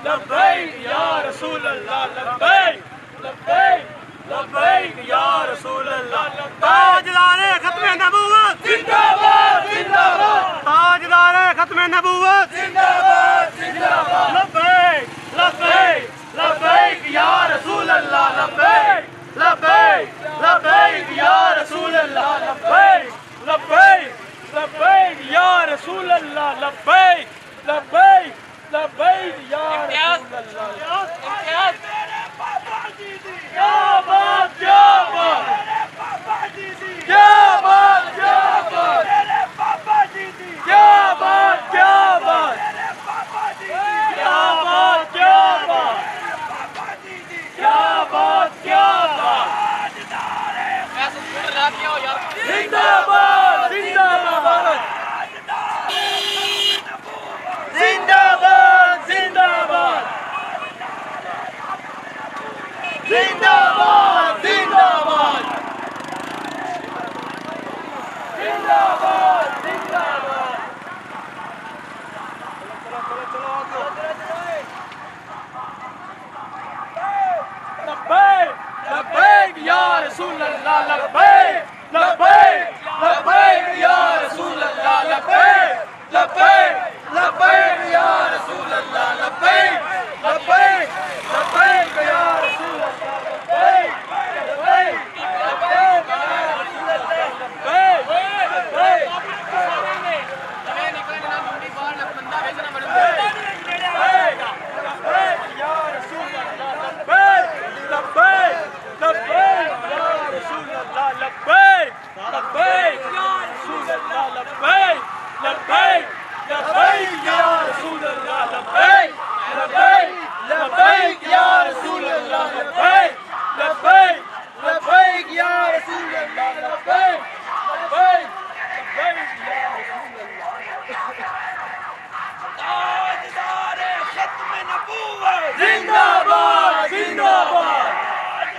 लब्बैक या रसूल अल्लाह लब्बैक लब्बैक लब्बैक लब्बैक या रसूल अल्लाह। इम्तियाज मेरे पापा जी दी क्या बात क्या बात मेरे पापा जी दी क्या बात क्या बात मेरे पापा जी दी क्या बात क्या बात मेरे पापा जी दी क्या बात क्या बात पापा जी दी क्या बात क्या बात जिंदाबाद जिंदाबाद जिंदाबाद जिंदाबाद जिंदाबाद जिंदाबाद जिंदाबाद जिंदाबाद लब्बैक लब्बैक या रसूल अल्लाह लब्बैक लब्बैक लब्बैक या रसूल अल्लाह लब्बैक लब्बैक लब्बैक या रसूल अल्लाह लब्बैक लब्बैक लब्बैक या रसूल अल्लाह लब्बैक लब्बैक लब्बैक या रसूल अल्लाह लब्बैक लब्बैक हमें निकलने ना मुंडी बाहर ना बंदा भेजना पड़ेगा लब्बैक लब्बैक या रसूल अल्लाह लब्बैक लब्बैक लब्बैक या रसूल अल्लाह लब्बैक लब्बैक या रसूल अल्लाह लब्बैक लब्बैक लब्बैक या रसूल अल्लाह लब्बैक लब्बैक लब्बैक या रसूल अल्लाह लब्बैक लब्बैक लब्बैक या रसूल अल्लाह लब्बैक लब्बैक लब्बैक या रसूल ताजदार खत्म नबूवत जिंदाबाद जिंदाबाद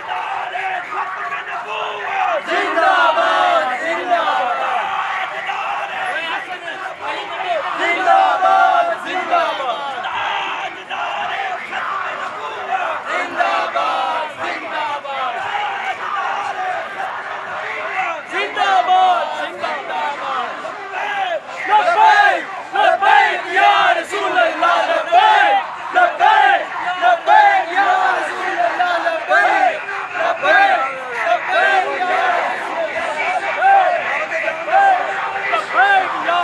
ताजदार खत्म नबूवत जिंदाबाद जिंदाबाद जिंदाबाद जिंदाबाद ताजदार खत्म नबूवत जिंदाबाद जिंदाबाद जिंदाबाद जिंदाबाद लब्बैक लब्बैक या रसूल अल्लाह लब्बैक लब्बैक लब्बैक या रसूल अल्लाह लब्बैक लब्बैक लब्बैक या रसूल अल्लाह लब्बैक या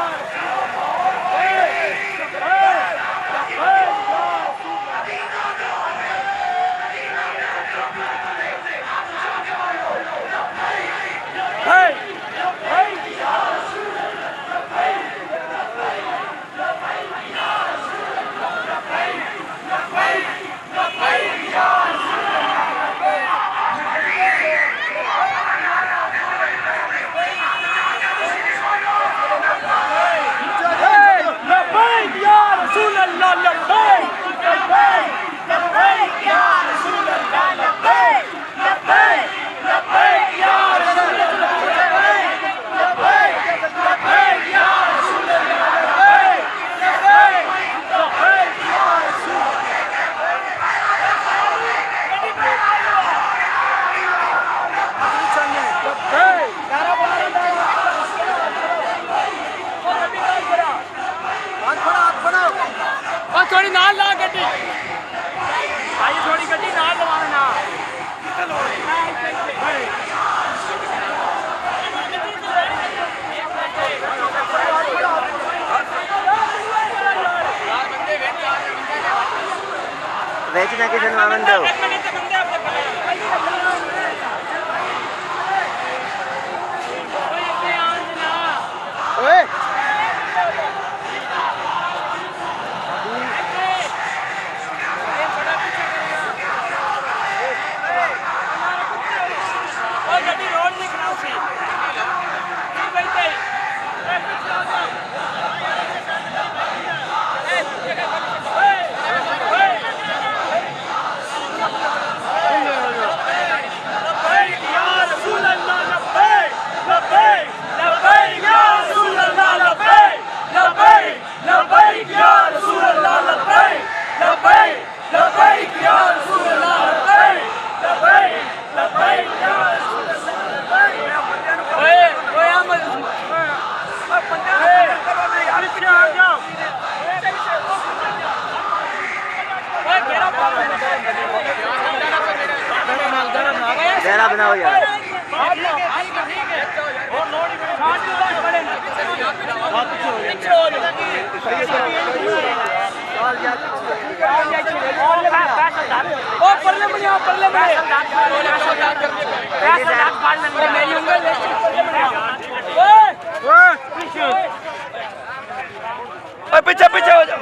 लब्बैक या रसूल अल्लाह लब्बैक लब्बैक लब्बैक या रसूल अल्लाह लब्बैक लब्बैक लब्बैक या रसूल अल्लाह लब्बैक लब्बैक लब्बैक या रसूल अल्लाह लब्बैक लब्बैक लब्बैक या रसूल थोड़ी नाल ला गड्डी भाई थोड़ी गड्डी नाल लवाना वेच ना किसी मामन दो ओए गड्डी रोड नहीं खराब सी डेरा बनाओ यार। ठीक है पीछे पीछे हो जाओ।